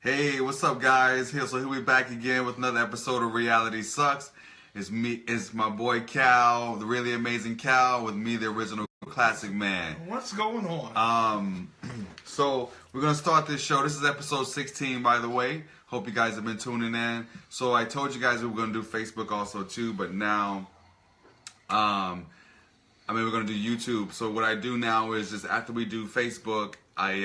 Hey, what's up, guys? Here we back again with another episode of Reality Sucks. It's my boy Cal, the really amazing Cal, with me, the original classic man. What's going on? So we're gonna start this show. This is episode 16, by the way. Hope you guys have been tuning in. So I told you guys we were gonna do Facebook also too, but now, we're gonna do YouTube. So what I do now is just after we do Facebook, I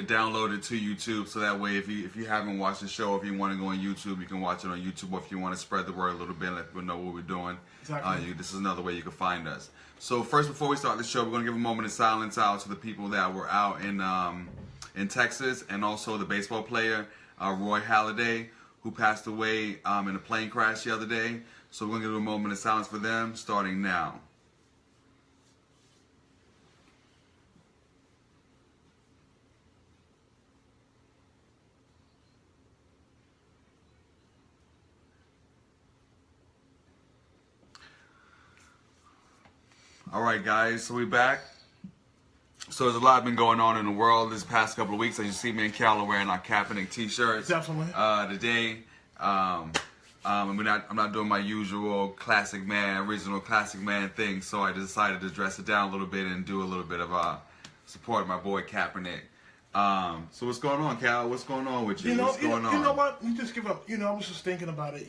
download it to YouTube, so that way if you haven't watched the show, if you want to go on YouTube, you can watch it on YouTube, or if you want to spread the word a little bit, let people know what we're doing. Exactly. This is another way you can find us. So first, before we start the show, we're going to give a moment of silence out to the people that were out in Texas, and also the baseball player, Roy Halladay, who passed away in a plane crash the other day. So we're going to give a moment of silence for them, starting now. All right, guys, so we're back. So there's a lot been going on in the world this past couple of weeks. As you see, me and Cal are wearing our Kaepernick t-shirts. Definitely. Today, I'm not doing my usual classic man, original classic man thing. So I decided to dress it down a little bit and do a little bit of support of my boy Kaepernick. So what's going on, Cal? What's going on with you? What's going on? You know what? You just give up. I was just thinking about it.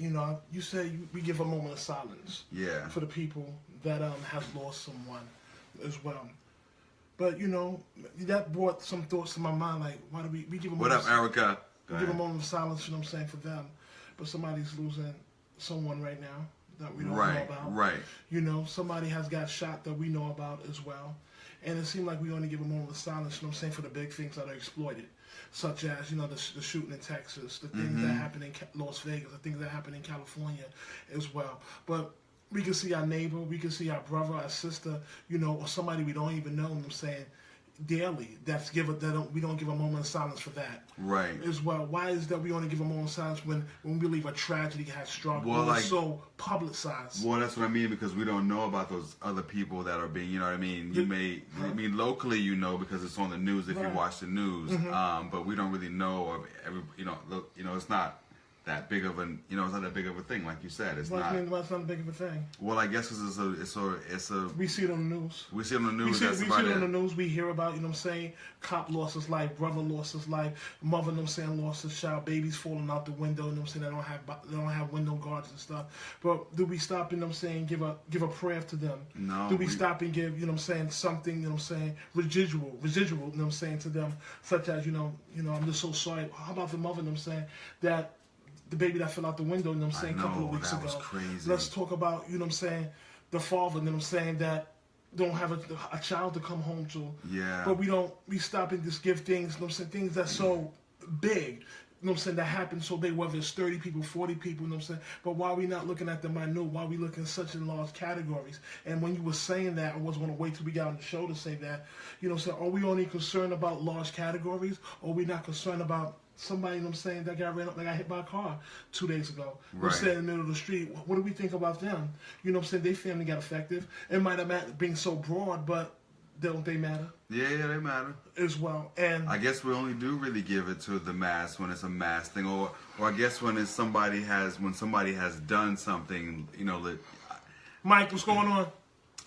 You say we give a moment of silence. Yeah. For the people that have lost someone as well. But that brought some thoughts to my mind. Like, why do we give a moment? What up, Erica? We give a moment of silence. You know what I'm saying, for them. But somebody's losing someone right now that we don't know about. Right. Somebody has got shot that we know about as well. And it seemed like we only give a moment of silence, you know what I'm saying, for the big things that are exploited, such as, the shooting in Texas, the things that happen in Las Vegas, the things that happen in California as well. But we can see our neighbor, we can see our brother, our sister, or somebody we don't even know, you know what I'm saying, daily. We don't give a moment of silence for that. Right. As well. Why is that we only give a moment of silence when we believe a tragedy has struck? Well, it's so publicized. Well, that's what I mean, because we don't know about those other people that are being, you know what I mean? Locally, because it's on the news if you watch the news, but we don't really know of every, it's not that big of it's not that big of a thing, like you said. It's not. Why it's not big of a thing? Well, I guess because it's a. We see it on the news. We see it on the news. We see it on the news. We hear about, cop lost his life, brother lost his life, mother, lost his child, babies falling out the window, they don't have window guards and stuff. But do we stop and give a prayer to them? No. Do we stop and give, something, residual, to them, such as, I'm just so sorry. How about the mother, that the baby that fell out the window, a couple of weeks ago. Was crazy. Let's talk about, the father, that don't have a child to come home to. Yeah. But we stop and just give things, things that's so big, that happen so big, whether it's 30 people, 40 people, But why are we not looking at the minute? Why are we looking at such in large categories? And when you were saying that, I wasn't going to wait till we got on the show to say that, are we only concerned about large categories, or are we not concerned about somebody, that got hit by a car 2 days ago? We're standing in the middle of the street. What do we think about them? Their family got affected. It might have mattered being so broad, but don't they matter? Yeah, they matter as well. And I guess we only do really give it to the mass when it's a mass thing, or I guess when somebody has done something, Mike, what's going on?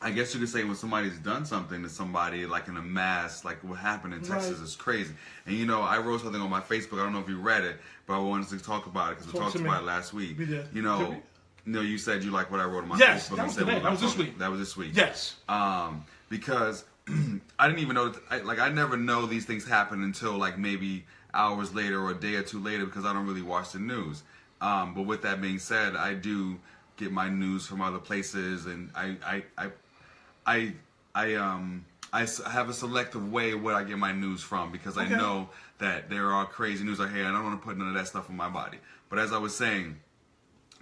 I guess you could say when somebody's done something to somebody, like in a mass, like what happened in Texas is crazy. And I wrote something on my Facebook. I don't know if you read it, but I wanted to talk about it because we talked about it last week. We did. You said you like what I wrote on my Facebook. Yes, that was today. That was this week. That was this week. Yes. Because I didn't even know I never know these things happen until like maybe hours later or a day or two later, because I don't really watch the news. But with that being said, I do get my news from other places, and I have a selective way of where I get my news from, because I know that there are crazy news out here, and I don't want to put none of that stuff on my body. But as I was saying,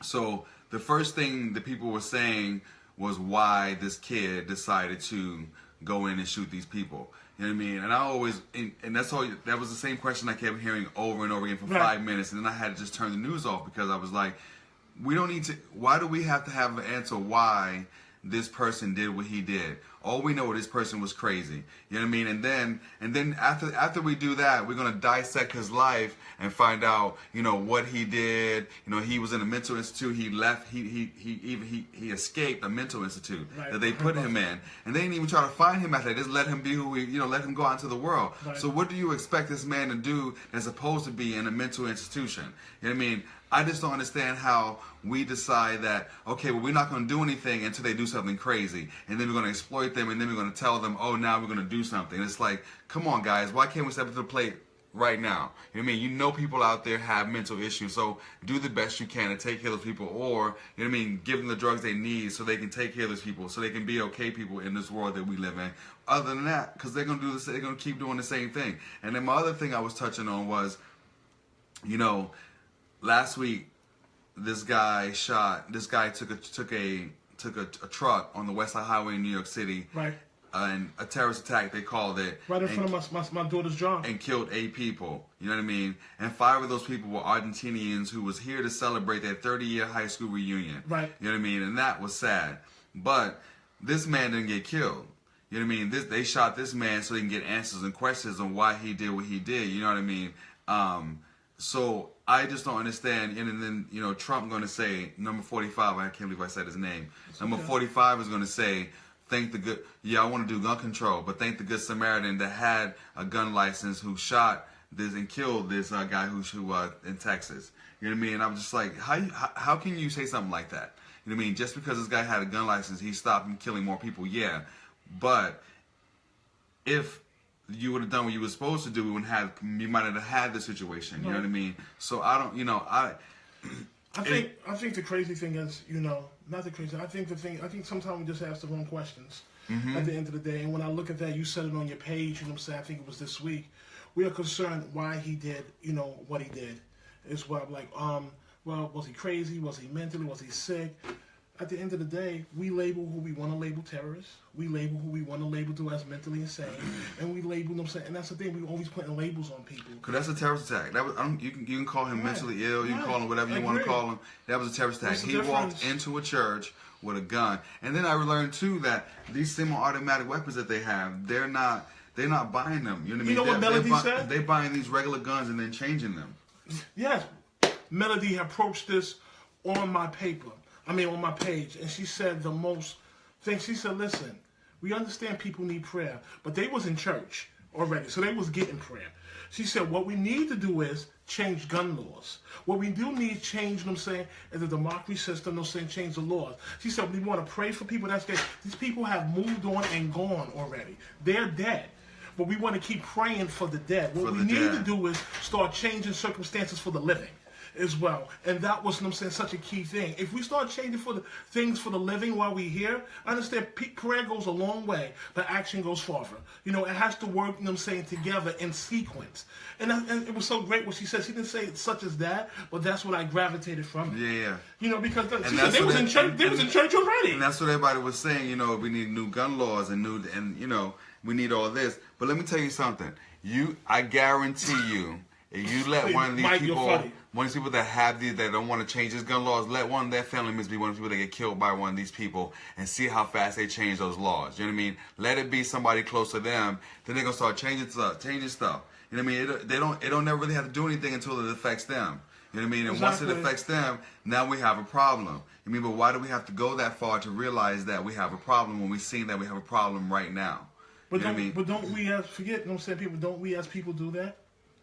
so the first thing that people were saying was why this kid decided to go in and shoot these people. You know what I mean? And I always, and that's all, that was the same question I kept hearing over and over again for 5 minutes, and then I had to just turn the news off, because I was like, we don't need to, why do we have to have an answer why this person did what he did? all we know this person was crazy. You know what I mean? And then after we do that, we're gonna dissect his life and find out, you know, what he did. You know, he was in a mental institute. He left. He escaped a mental institute that they put him in, and they didn't even try to find him after that. Just let him be who he, you know, let him go out into the world. So what do you expect this man to do that's supposed to be in a mental institution? You know what I mean? I just don't understand how we decide that, okay, well, we're not going to do anything until they do something crazy. And then we're going to exploit them, and then we're going to tell them, oh, now we're going to do something. It's like, come on, guys, why can't we step up to the plate right now? You know what I mean? You know people out there have mental issues, so do the best you can to take care of those people, or, you know what I mean, give them the drugs they need so they can take care of those people, so they can be okay people in this world that we live in. Other than that, because they're going to do this, they're going to keep doing the same thing. And then my other thing I was touching on was, you know, last week, this guy took a truck on the West Side Highway in New York City. Right. And a terrorist attack, they called it. Right in front of my daughter's job. And killed 8 people. You know what I mean? And 5 of those people were Argentinians who was here to celebrate their 30-year high school reunion. Right. You know what I mean? And that was sad. But this man didn't get killed. You know what I mean? They shot this man so they can get answers and questions on why he did what he did. You know what I mean? So I just don't understand. And then, you know, Trump going to say, number 45, I can't believe I said his name. Number 45 is going to say, thank the good, I want to do gun control, but thank the Good Samaritan that had a gun license who shot this and killed this guy who in Texas. You know what I mean? And I'm just like, how can you say something like that? You know what I mean? Just because this guy had a gun license, he stopped him killing more people, yeah. But if you would have done what you were supposed to do, you might have had the situation. You know what I mean? So I don't, you know, I think the crazy thing is, you know, not the crazy. I think sometimes we just ask the wrong questions at the end of the day. And when I look at that, you said it on your page. You know what I'm saying? I think it was this week. We are concerned why he did, you know, what he did. Is what I'm like, well, was he crazy? Was he mentally? Was he sick? At the end of the day, we label who we want to label terrorists. We label who we want to label to as mentally insane, and we label them. And that's the thing. We always putting labels on people. Cause that's a terrorist attack. That was, you can call him mentally ill. You can call him whatever you want to call him. That was a terrorist attack. He walked into a church with a gun, and then I learned too that these semi-automatic weapons that they have, they're not buying them. You know what I mean? You know what Melody said? They're buying these regular guns and then changing them. Yes, Melody approached this on my on my page, and she said the most thing. She said, listen, we understand people need prayer, but they was in church already, so they was getting prayer. She said, what we need to do is change gun laws. What we do need change, you know what I'm saying, is the democracy system, you know what I'm saying, change the laws. She said, we want to pray for people that's dead. These people have moved on and gone already. They're dead. But we want to keep praying for the dead. What we need to do is start changing circumstances for the living as well. And that was, you know what I'm saying, such a key thing. If we start changing for the things for the living while we're here, I understand prayer goes a long way, but action goes farther. You know, it has to work, you know what I'm saying, together in sequence. And it was so great what she said. She didn't say it's such as that, but that's what I gravitated from. Yeah. You know, because she said they was in church. They was in church already. And that's what everybody was saying. You know, we need new gun laws and you know, we need all this. But let me tell you something. I guarantee you, if you let one of these people that have these, that don't want to change these gun laws, let one of their family members be one of the people that get killed by one of these people, and see how fast they change those laws. You know what I mean? Let it be somebody close to them. Then they're gonna start changing stuff. You know what I mean? It don't never really have to do anything until it affects them. You know what I mean? And once it affects them, now we have a problem. I mean, but why do we have to go that far to realize that we have a problem when we see that we have a problem right now? But don't we as forget, you know what I'm saying, people, don't we as people do that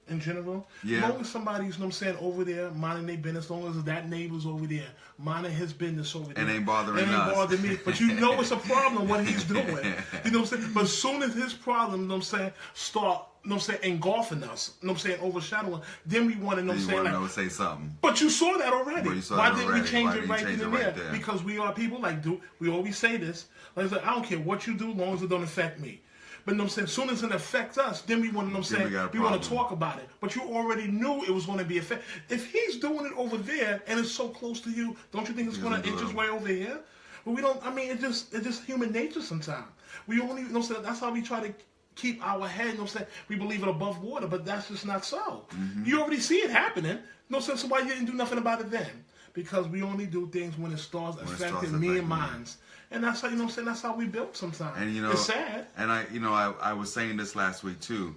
in general? Yeah. As long as somebody's, you know what I'm saying, over there minding their business, as long as that neighbor's over there minding his business over there. And ain't bothering us. Ain't bothering me. But you know it's a problem what he's doing. You know what I'm saying? But as soon as his problem, you know what I'm saying, start, you know what I'm saying, engulfing us, you know what I'm saying, overshadowing, then we want to, you know what I'm saying, like, say something. But you saw that already. Why didn't we change it right then and there? Because we are people, like, we always say this, like, I don't care what you do as long as it don't affect me. But you know what I'm saying, as soon as it affects us, then we want to, you know what I'm saying, we want to talk about it. But you already knew it was going to be affected. If he's doing it over there and it's so close to you, don't you think it's going to inch its way over here? But we don't, I mean, it's just human nature sometimes. We only, you know what I'm saying, that's how we try to keep our head, you know what I'm saying, we believe it above water, but that's just not so. You already see it happening. You know what I'm saying, so why you didn't do nothing about it then? because we only do things when it starts When it affecting starts me and affecting me. mines. And that's how, you know what I'm saying, that's how we built sometimes. And it's sad. And I was saying this last week too.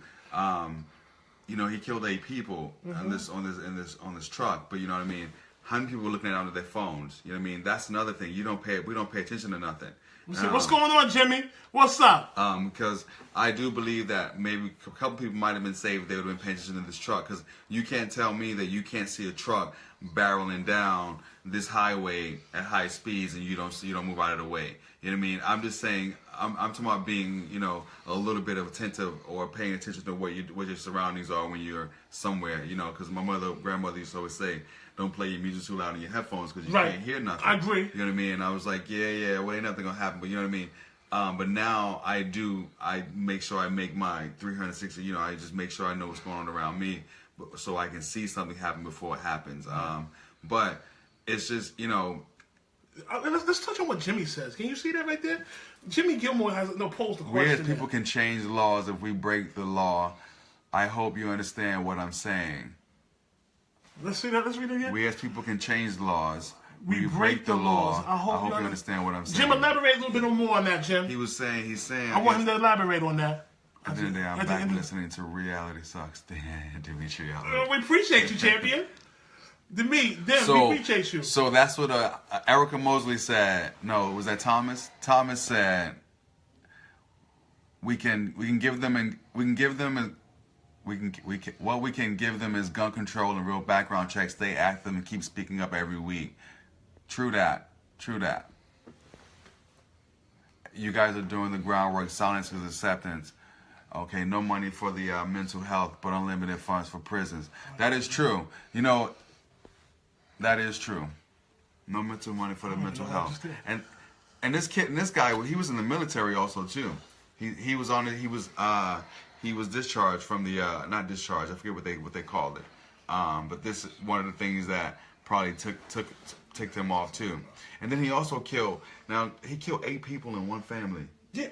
He killed 8 people on this truck, but you know what I mean? How many people were looking at it on their phones? You know what I mean? That's another thing. We don't pay attention to nothing. What's going on, Jimmy? What's up? Because I do believe that maybe a couple people might have been saved if they would have been paying attention to this truck. Because you can't tell me that you can't see a truck barreling down this highway at high speeds and you don't move out of the way. You know what I mean? I'm just saying. I'm talking about being, a little bit of attentive or paying attention to what your surroundings are when you're somewhere. Because my grandmother used to always say, "Don't play your music too loud in your headphones because you can't hear nothing." I agree. You know what I mean? And I was like, yeah, well, ain't nothing gonna happen. But you know what I mean? But now I make sure I make my 360. I just make sure I know what's going on around me, so I can see something happen before it happens. But it's just, Let's touch on what Jimmy says. Can you see that right there? Jimmy Gilmore has posed the question. We as people can change laws if we break the law. I hope you understand what I'm saying. Let's see that. Let's read it again. We as people can change the laws. We break the laws. I hope you understand what I'm saying. Jim, elaborate a little bit more on that, Jim. He's saying. I want him to elaborate on that. At the end of the day, I'm back listening to Reality Sucks. Dimitri. We appreciate you, champion. We appreciate you. So that's what Erica Mosley said. No, was that Thomas? Thomas said we can give them is gun control and real background checks. Stay active and keep speaking up every week. True that. You guys are doing the groundwork. Silence is acceptance. Okay, no money for the mental health, but unlimited funds for prisons. That is true. That is true. No mental money for the mental health. And this guy, he was in the military also too. He was discharged from the not discharged. I forget what they called it. But this is one of the things that probably took him off too. And then he also killed 8 people in one family. Yeah,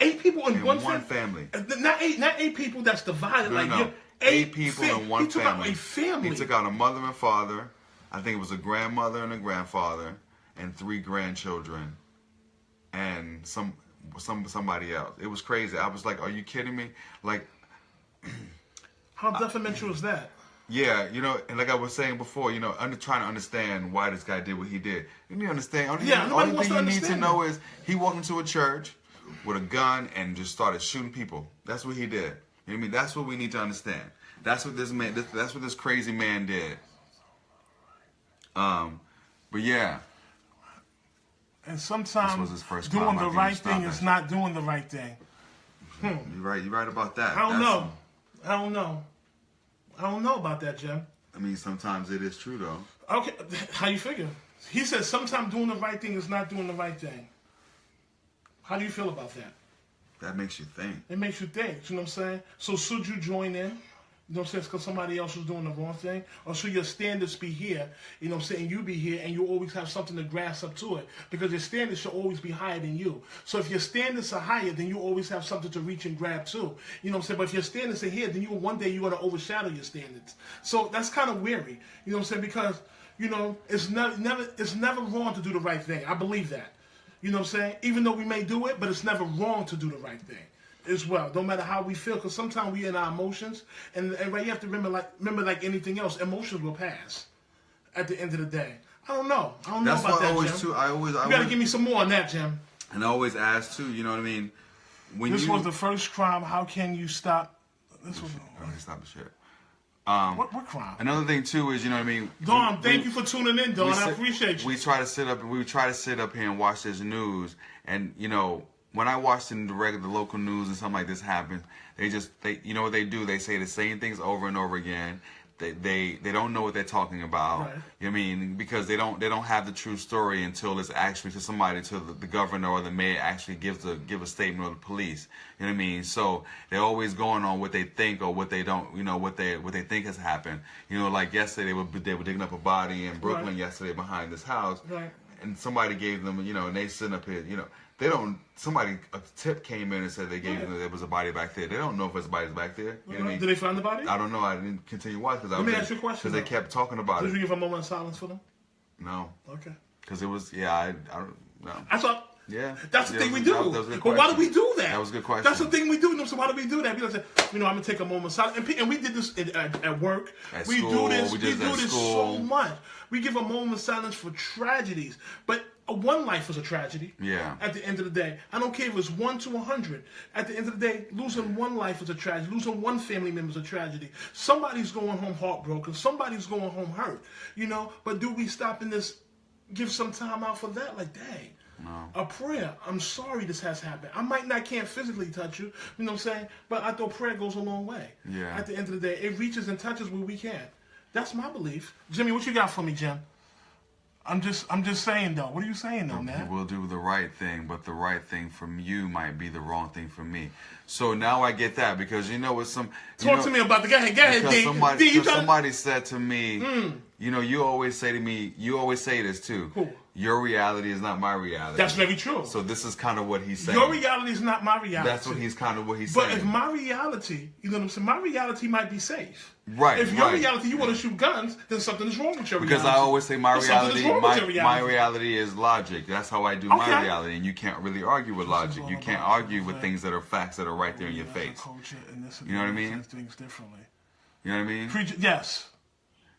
8 people in one family. Not eight people that's divided. No. 8 people in one family. He took out a family. He took out a mother and father. I think it was a grandmother and a grandfather, and 3 grandchildren, and somebody else. It was crazy. I was like, "Are you kidding me?" Like, how detrimental is that? Yeah, and like I was saying before, I'm trying to understand why this guy did what he did. You need to understand. Only thing you need to know is he walked into a church with a gun and just started shooting people. That's what he did. You know what I mean? That's what we need to understand. That's what this man. That's what this crazy man did. But yeah. And sometimes this was his first doing crime. the right thing is not doing the right thing. You're right about that. I don't know about that, Jim. I mean, sometimes it is true though. Okay, how you figure? He said sometimes doing the right thing is not doing the right thing. How do you feel about that? That makes you think. It makes you think. You know what I'm saying? So should you join in? You know what I'm saying? Because somebody else is doing the wrong thing? Or should your standards be here? You know what I'm saying? You be here and you always have something to grasp up to it. Because your standards should always be higher than you. So if your standards are higher, then you always have something to reach and grab to. You know what I'm saying? But if your standards are here, then one day you're going to overshadow your standards. So that's kind of weary. You know what I'm saying? Because, it's never wrong to do the right thing. I believe that. You know what I'm saying? Even though we may do it, but it's never wrong to do the right thing as well. Don't matter how we feel, because sometimes we in our emotions, and right, you have to remember like anything else, emotions will pass at the end of the day. I don't know about that, Jim. You gotta give me some more on that, Jim. And I always ask too. You know what I mean? This was the first crime. How can you stop? Stop the shit. What crime? Another thing too is, you know what I mean. Dawn, thank you for tuning in, Dawn. I appreciate you. We try to sit up here and watch this news, and when I watch the local news and something like this happens, they you know what they do? They say the same things over and over again. They don't know what they're talking about. Right. You know what I mean? Because they don't have the true story until it's actually to somebody, to the governor or the mayor actually give a statement, or the police. You know what I mean? So they're always going on what they think or what they don't. What they think has happened. Like yesterday they were digging up a body in Brooklyn yesterday behind this house, right. And somebody gave them and they sitting up here a tip came in and said they gave them that there was a body back there. They don't know if there's a body back there. You know what I mean? Did they find the body? I don't know. I didn't continue watching Let me ask you a question. because they kept talking about it. Did you give a moment of silence for them? No. Okay. Because it was, I don't know. I thought. Yeah. That's the Yeah, thing we do. that was a good But why do question. we do that? That was a good question. That's the thing we do. So why do we do that? Because, I'm going to take a moment of silence. And we did this at work. At we school, do this. we We did do at this school. so much. We give a moment of silence for tragedies. But one life is a tragedy. Yeah. At the end of the day, I don't care if it's 1 to 100. At the end of the day, losing one life is a tragedy. Losing one family member is a tragedy. Somebody's going home heartbroken. Somebody's going home hurt. But do we stop in this? Give some time out for that? Like, dang. No. A prayer. I'm sorry this has happened. I might not can't physically touch you. You know what I'm saying? But I thought prayer goes a long way. Yeah. At the end of the day, it reaches and touches where we can. That's my belief. Jimmy, what you got for me, Jim? I'm just saying though. What are you saying though, man? We'll do the right thing, but the right thing from you might be the wrong thing from me. So now I get that because with some. Talk to me about the. Go ahead, D. Because somebody said to me, you always say to me, you always say this too. Who? Your reality is not my reality. That's very true. So this is kind of what he's saying. Your reality is not my reality. That's what he's saying. But if my reality, you know what I'm saying, my reality might be safe. Right. If your reality, you want to shoot guns, then something is wrong with your reality. Because I always say my reality, my reality. reality is logic. That's how I do my reality, and you can't really argue with logic. You can't argue with things that are facts that are right there in your face. You know what I mean? Things differently. You know what I mean? Yes.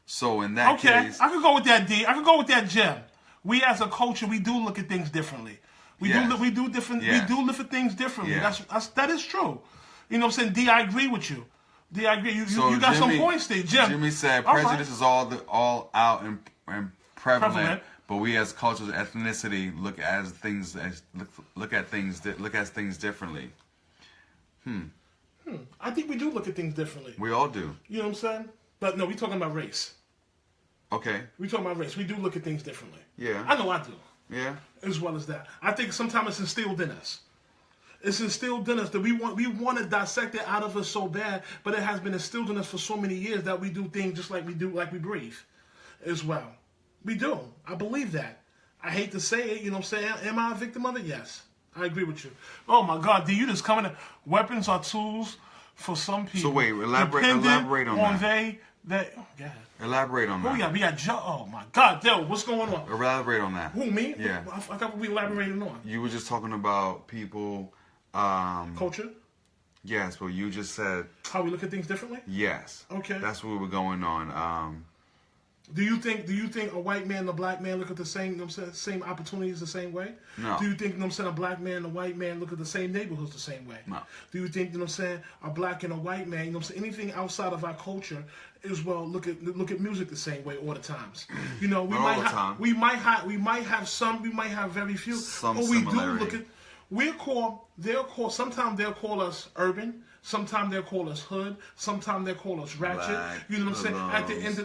So in that case, I could go with that, D. I could go with that, Jim. We as a culture, we do look at things differently. We do different. Yes. We do look at things differently. Yeah. That is true. You know what I'm saying? D, I agree with you. D, I agree. You got some points there, Jim. Jimmy said prejudice is all out and prevalent, but we as cultures, ethnicity look at things differently. I think we do look at things differently. We all do. You know what I'm saying? But no, we're talking about race. Okay. We're talking about race. We do look at things differently. Yeah. I know I do. Yeah. As well as that. I think sometimes it's instilled in us. It's instilled in us that we want to dissect it out of us so bad, but it has been instilled in us for so many years that we do things just like we breathe as well. We do. I believe that. I hate to say it, you know what I'm saying? Am I a victim of it? Yes. I agree with you. Oh my God, D, you just coming in. Weapons are tools for some people. So wait, elaborate on that. Yeah. Elaborate on that. We got Joe. Oh my God, Joe, what's going on? Elaborate on that. Who, me? Yeah. I thought we elaborated on. You were just talking about people. Culture? Yes, but you just said. How we look at things differently? Yes. Okay. That's what we were going on. Do you think a white man and a black man look at the same, you know what I'm saying, same opportunities the same way? No. Do you think, you know what I'm saying, a black man and a white man look at the same neighborhoods the same way? No. Do you think, you know what I'm saying, a black and a white man, you know what I'm saying, anything outside of our culture as well look at music the same way all the times? You know, we might have very few. Some but we similarity. do look at sometimes they'll call us urban. Sometimes they'll call us hood. Sometimes they'll call us ratchet. Black, you know what I'm saying?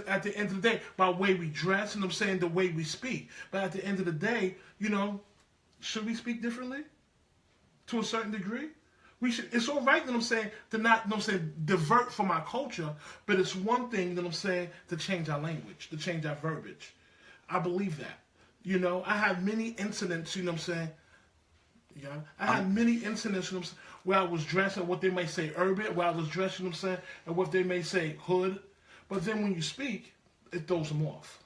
At the end of the day, by the way we dress, you know what I'm saying, the way we speak. But at the end of the day, you know, should we speak differently? To a certain degree? We should. It's all right, you know what I'm saying, to not, you know what I'm saying, divert from our culture. But it's one thing, you know what I'm saying, to change our language, to change our verbiage. I believe that. You know, I have many incidents, you know what I'm saying. Yeah, I had many incidents, you know what I'm saying, where I was dressed and what they may say urban, where I was dressed, you know what I'm saying, and what they may say hood. But then when you speak, it throws them off.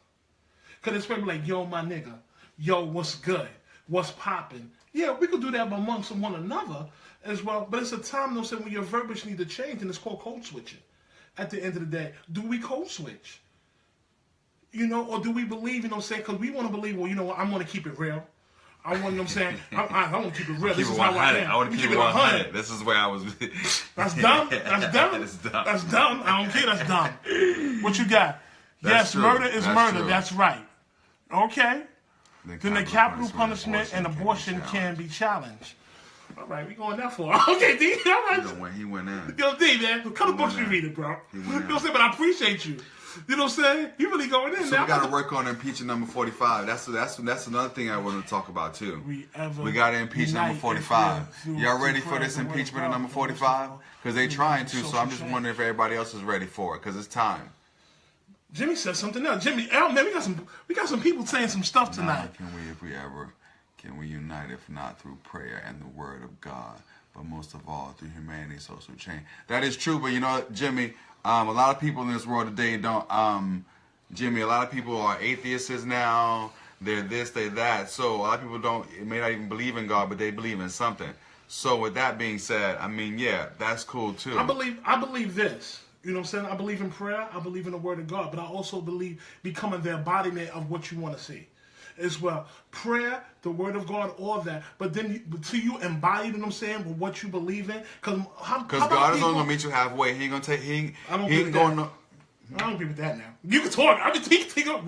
Because it's probably like, yo, my nigga, yo, what's good? What's popping? Yeah, we could do that amongst one another as well. But it's a time, you know what I'm saying, when your verbiage need to change, and it's called code switching. At the end of the day, do we code switch? You know, or do we believe, you know what I'm saying, because we want to believe, well, you know what, I'm going to keep it real. I want, you know what I'm saying, I want to keep it real. This is how I am. I want to keep it 100. This is where I was. That's dumb. That's dumb. That's dumb. I don't care. That's dumb. What you got? Yes, true. Murder is murder. True. That's right. Okay. Then the capital punishment and abortion can be challenged. All right, we going that far. Okay, D. All right. He went in. Yo, D, man. Cut the books you read it, bro. You know what I'm saying? But I appreciate you. You know what I'm saying? You really going in. So we got to work on impeaching number 45. That's another thing I want to talk about too. We got to impeach number 45. Y'all ready for this impeachment of number 45? Because they trying to. So I'm just wondering if everybody else is ready for it. Because it's time. Jimmy said something else. Jimmy, man, we got some people saying some stuff tonight. Can we unite if not through prayer and the word of God, but most of all through humanity, social change? That is true. But you know, Jimmy. A lot of people in this world today Jimmy, a lot of people are atheists now. They're this, they're that. So a lot of people may not even believe in God, but they believe in something. So with that being said, I mean, yeah, that's cool too. I believe this. You know what I'm saying? I believe in prayer. I believe in the word of God. But I also believe becoming the embodiment of what you want to see. As well, prayer, the word of God, all that. But then, till you embody, you know what I'm saying, with what you believe in, because God is only gonna meet you halfway. He ain't gonna take. He ain't going. I don't agree with that now. You can talk. I mean, he can take up.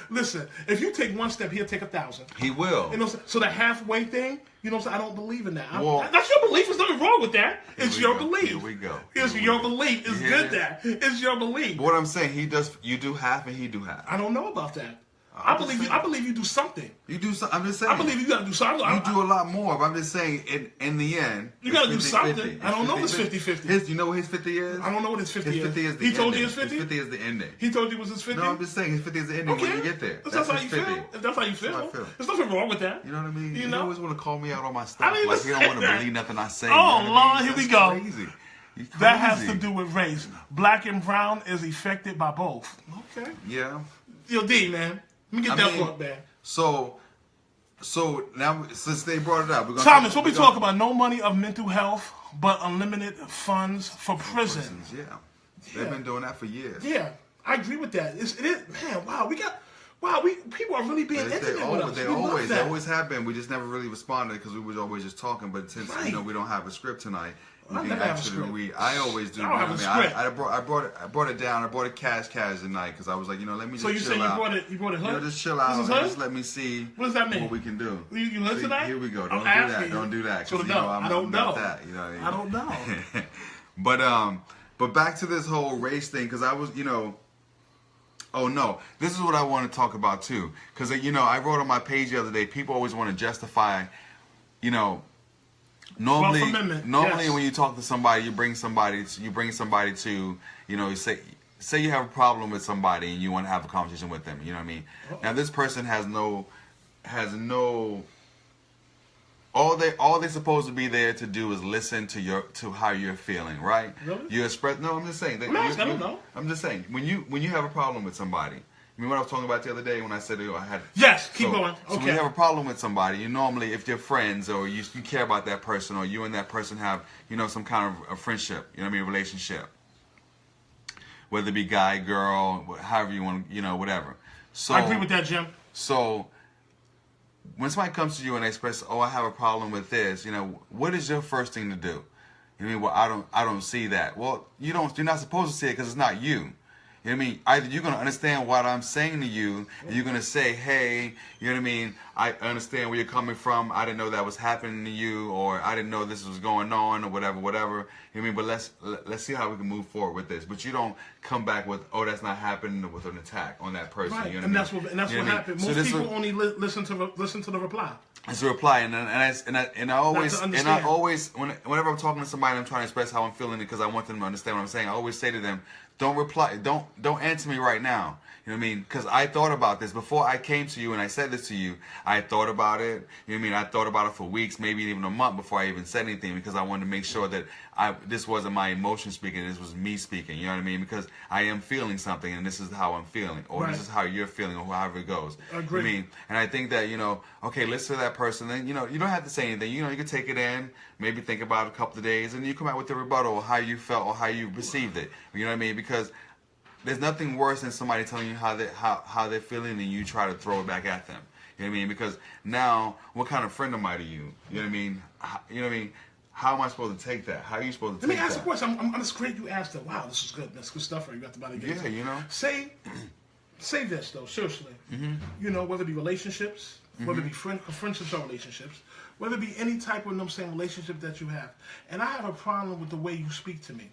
Listen, if you take one step, he'll take 1,000. He will. You know, so the halfway thing, you know what I'm saying? I don't believe in that. Well, that's your belief. There's nothing wrong with that. It's your belief. Here we go. It's your belief. It's good that. It's your belief. But what I'm saying, you do half and he do half. I don't know about that. I believe you do something. You do something. I'm just saying. I believe you gotta do something. You do a lot more, but I'm just saying, in the end, you gotta do something. I don't know what's 50-50. You know what his 50 is? I don't know what his 50 is. 50 is the he told ending. you his 50? His 50 is the ending. He told you it was his 50? No, I'm just saying his 50 is the ending when you get there. That's how you feel. If that's how you feel. There's nothing wrong with that. You know what I mean? You You know? always want to call me out on my stuff. I Like you don't want to believe nothing I say. Oh, you know what I mean? Lord, here we go. Crazy. That has to do with race. Black and brown is affected by both. Okay. Yeah. Yo, D, man. Let me get that book, man. So now since they brought it up, we're gonna Thomas, what we talk about? No money of mental health, but unlimited funds for prisons. Yeah. They've been doing that for years. Yeah, I agree with that. It is, man. Wow, people are really being intimate with us. They always have been. We just never really responded because we was always just talking. But since we don't have a script tonight, we can actually read. I always do. I don't have a script. I brought it down. I brought it cash tonight because I was like, let me just chill out. So you say you brought it hood? Just chill out and just let me see what does that mean? What we can do. You live tonight? Here we go. Don't do that. Don't do that. So I don't know. That, you know what I mean? I don't But know. but back to this whole race thing because I was Oh no! This is what I want to talk about too, because I wrote on my page the other day. People always want to justify, normally when you talk to somebody, you bring somebody to, say you have a problem with somebody and you want to have a conversation with them. You know what I mean? Now this person has no. All they're supposed to be there to do is listen to how you're feeling, right? Really? You express. No, I'm just saying. I don't know. I'm just saying when you have a problem with somebody. I mean, what I was talking about the other day when I said I had. Yes, keep going. So when you have a problem with somebody, you normally, if you're friends or you care about that person or you and that person have some kind of a friendship, relationship, whether it be guy, girl, however you want, whatever. So I agree with that, Jim. So when somebody comes to you and they express, I have a problem with this, what is your first thing to do? You mean, well, I don't see that. Well, you're not supposed to see it because it's not you. You know what I mean? Either you're going to understand what I'm saying to you, and you're going to say, hey, you know what I mean? I understand where you're coming from. I didn't know that was happening to you, or I didn't know this was going on, or whatever. You know what I mean? But let's see how we can move forward with this. But you don't come back with, that's not happening, with an attack on that person. Right, you know and that's what happened. Most people only listen to the reply. It's a reply, and I always whenever I'm talking to somebody, I'm trying to express how I'm feeling because I want them to understand what I'm saying. I always say to them, don't reply, don't answer me right now. You know what I mean? Because I thought about this before I came to you and I said this to you. I thought about it. You know what I mean? I thought about it for weeks, maybe even a month before I even said anything because I wanted to make sure that this wasn't my emotion speaking. This was me speaking. You know what I mean? Because I am feeling something and this is how I'm feeling, or this is how you're feeling, or however it goes. I agree. You know what I mean? And I think that okay, listen to that person. Then you don't have to say anything. You can take it in, maybe think about it a couple of days, and you come out with the rebuttal or how you felt or how you received it. You know what I mean? Because there's nothing worse than somebody telling you how they're feeling and you try to throw it back at them. You know what I mean? Because now, what kind of friend am I to you? You know what I mean? You know what I mean? How am I supposed to take that? How are you supposed to take that? Let me ask a question. I'm just great you asked that. Wow, this is good. That's good stuff. You got the body. Yeah, Say this though, seriously. Mm-hmm. Whether it be relationships, whether it be friendships or relationships, whether it be any type of relationship that you have, and I have a problem with the way you speak to me.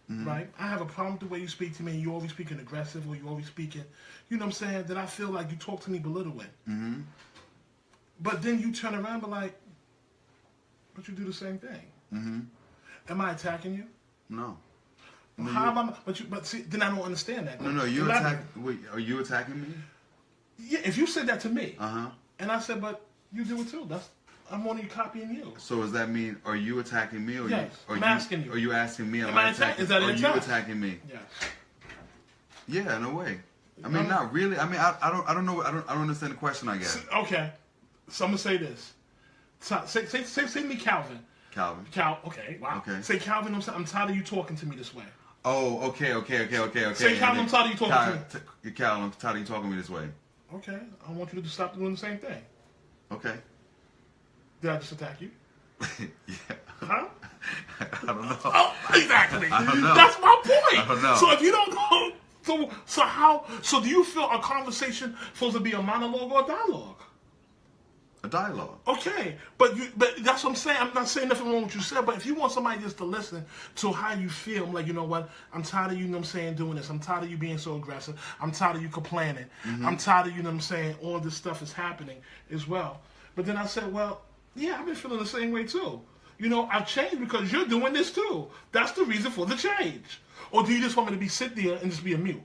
Mm-hmm. Right? I have a problem with the way you speak to me, and you're always speaking aggressive, or you're always speaking, that I feel like you talk to me belittling. Mm-hmm. But then you turn around and be like, but you do the same thing. Mm-hmm. Am I attacking you? No. Well, how am I? But see, then I don't understand that. No, wait, are you attacking me? Yeah, if you said that to me, and I said, but you do it too. I'm only copying you. So does that mean, are you attacking me? Or yes, I'm asking you. Are you asking me? Am I attacking? Is that an attack? Are you attacking me? Yes. Yeah, in a way. I mean, not really. I mean, I don't know. I don't understand the question. I guess. Okay, so I'm gonna say this. Say me, Calvin. Calvin. Okay, wow. Okay. Say Calvin. I'm tired of you talking to me this way. Oh, okay. Say Calvin, I'm tired of you talking to me. Calvin, I'm tired of you talking to me this way. Okay, I want you to stop doing the same thing. Okay. Did I just attack you? Yeah. Huh? I don't know. Oh, exactly. I don't know. That's my point. I don't know. So if you don't know, so how? So do you feel a conversation supposed to be a monologue or a dialogue? A dialogue. Okay, but that's what I'm saying. I'm not saying nothing wrong with what you said, but if you want somebody just to listen to how you feel, I'm like, you know what? I'm tired of you, know what I'm saying, doing this. I'm tired of you being so aggressive. I'm tired of you complaining. I'm tired of you, know what I'm saying, all this stuff is happening as well. But then I said, well, yeah, I've been feeling the same way too. You know, I've changed because you're doing this too. That's the reason for the change. Or do you just want me to sit there and just be a mute?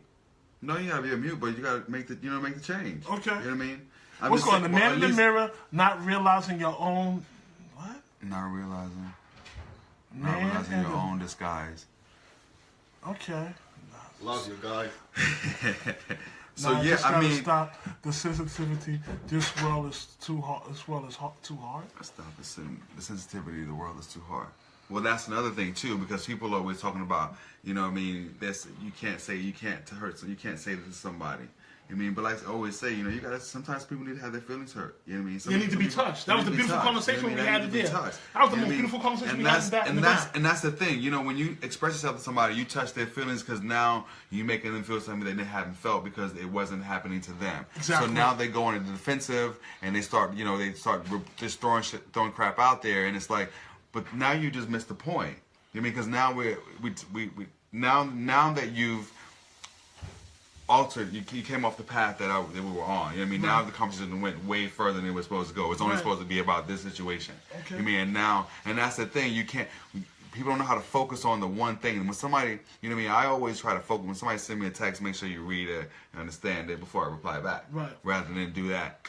No, you gotta be a mute, but you gotta make the change. Okay. You know what I mean? What's going on? The man in the mirror, not realizing your own what? Not realizing your own disguise. Okay. Love you, guys. So nah, yeah, I mean, stop the sensitivity. This world is too hard. This world is too hard. Stop the sensitivity. The world is too hard. Well, that's another thing too, because people are always talking about, you know what I mean, this you can't say to hurt, so you can't say this to somebody. I mean, but like I always say, you know, you gotta. Sometimes people need to have their feelings hurt. You know what I mean? You need to be touched. That was the beautiful conversation we had today. That was the most beautiful conversation we had in the back. And that's the thing. You know, when you express yourself to somebody, you touch their feelings because now you're making them feel something that they haven't felt because it wasn't happening to them. Exactly. So now they go into the defensive and they start just throwing crap out there, and it's like, but now you just missed the point. You know what I mean? Because now we now that you've altered, you came off the path that we were on. You know what I mean? Right. Now the conversation went way further than it was supposed to go. It's only supposed to be about this situation. Okay. You know what I mean? And that's the thing. You can't. People don't know how to focus on the one thing. And when somebody, you know what I mean? I always try to focus. When somebody sends me a text, make sure you read it and understand it before I reply back. Right. Rather than do that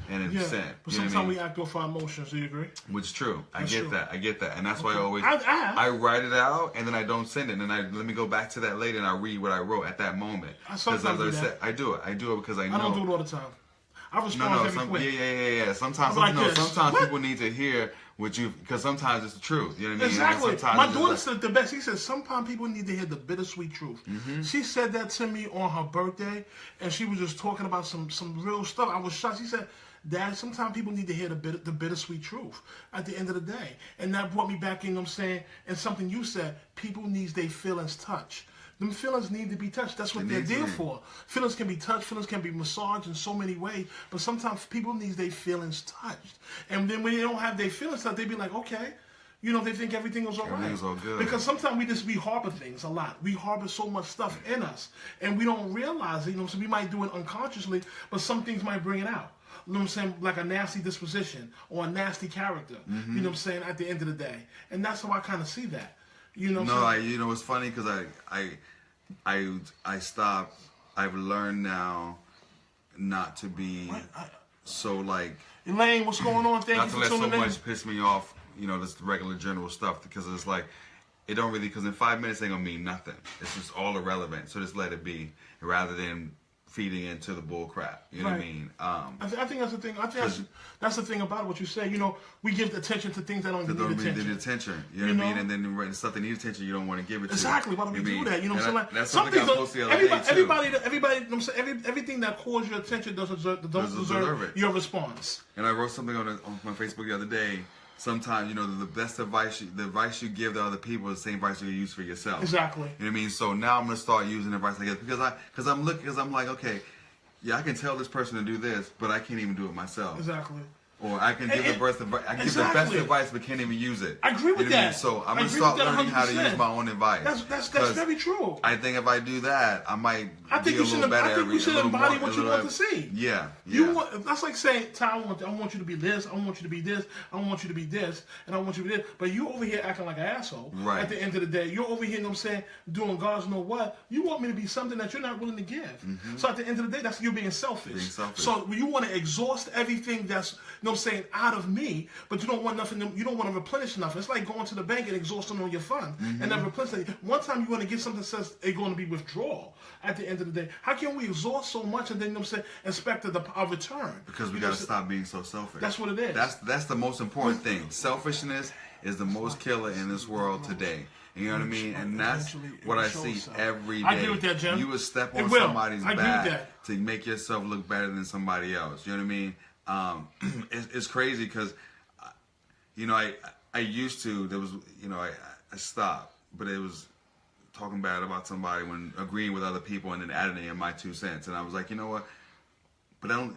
and then send. But sometimes we act off our emotions. Do you agree? Which is true. I That's get true. that. I get that. And that's why I always I write it out and then I don't send it. And let me go back to that later and I read what I wrote at that moment. Sometimes as I said, I do it. I do it because I know. I don't do it all the time. I respond every quick. Yeah. Sometimes people need to hear what you, because sometimes it's the truth. You know what I mean? Exactly. Sometimes My daughter said the best. She said sometimes people need to hear the bittersweet truth. Mm-hmm. She said that to me on her birthday, and she was just talking about some real stuff. I was shocked. She said, Dad, sometimes people need to hear the bittersweet truth at the end of the day. And that brought me back in, you know what I'm saying, and something you said, people need their feelings touched. Them feelings need to be touched. That's what they're there for. Feelings can be touched. Feelings can be massaged in so many ways. But sometimes people need their feelings touched. And then when they don't have their feelings touched, they be like, okay. You know, they think everything is all right. Everything's all good. Because sometimes we harbor things a lot. We harbor so much stuff in us. And we don't realize it. You know, so we might do it unconsciously, but some things might bring it out. You know what I'm saying? Like a nasty disposition or a nasty character. Mm-hmm. You know what I'm saying? At the end of the day. And that's how I kind of see that. You know what I'm saying? You know, it's funny because I stopped. I've learned now not to be so like. Elaine, what's going on? Thank not you to for let so tuning in. much piss me off. You know, this regular general stuff because it's like it don't really, because in 5 minutes ain't gonna mean nothing. It's just all irrelevant. So just let it be rather than feeding into the bull crap. You know what I mean? I think that's the thing. I think that's the thing about what you say. You know, we give attention to things that don't need attention. Need attention. You know what I mean? And then when stuff that needs attention, you don't want to give it to. Exactly. Why do we do that? You know what I'm saying? Like, that's something I posted the other day too. Everybody, you know what I'm saying? Everything that calls your attention doesn't deserve your response. And I wrote something on my Facebook the other day. Sometimes, you know, the best advice, the advice you give to other people is the same advice you use for yourself. Exactly. You know what I mean? So now I'm gonna start using advice like this because I'm like, okay, yeah, I can tell this person to do this, but I can't even do it myself. Exactly. Or I can give the best advice, but can't even use it. I agree with that. So I'm gonna start learning how to use my own advice. That's very true. I think if I do that, I might be a little better. I think you should embody what you want to see. Yeah. That's like saying, Ty, I want you to be this, I want you to be this, I want you to be this, and I want you to be this. But you over here acting like an asshole. Right. At the end of the day, you're over here, you know what I'm saying, doing God's know what. You want me to be something that you're not willing to give. Mm-hmm. So at the end of the day, that's you being selfish. So you want to exhaust everything that's, you know what I'm saying, out of me, but you don't want nothing, you don't want to replenish nothing. It's like going to the bank and exhausting all your funds and then replenishing. One time you want to get something that says it's going to be withdrawal at the end of the day. How can we exhaust so much and then, you know what I'm saying, expect a return? Because we got to stop being so selfish. That's what it is. That's the most important thing. Selfishness is the most killer in this world today. You know what I mean? And that's what I see every day. I agree with that, Jim. You would step on somebody's back to make yourself look better than somebody else. You know what I mean? It's crazy because, you know, I used to, there was, you know, I stopped, but it was talking bad about somebody when agreeing with other people and then adding in my 2 cents. And I was like, you know what? But I don't,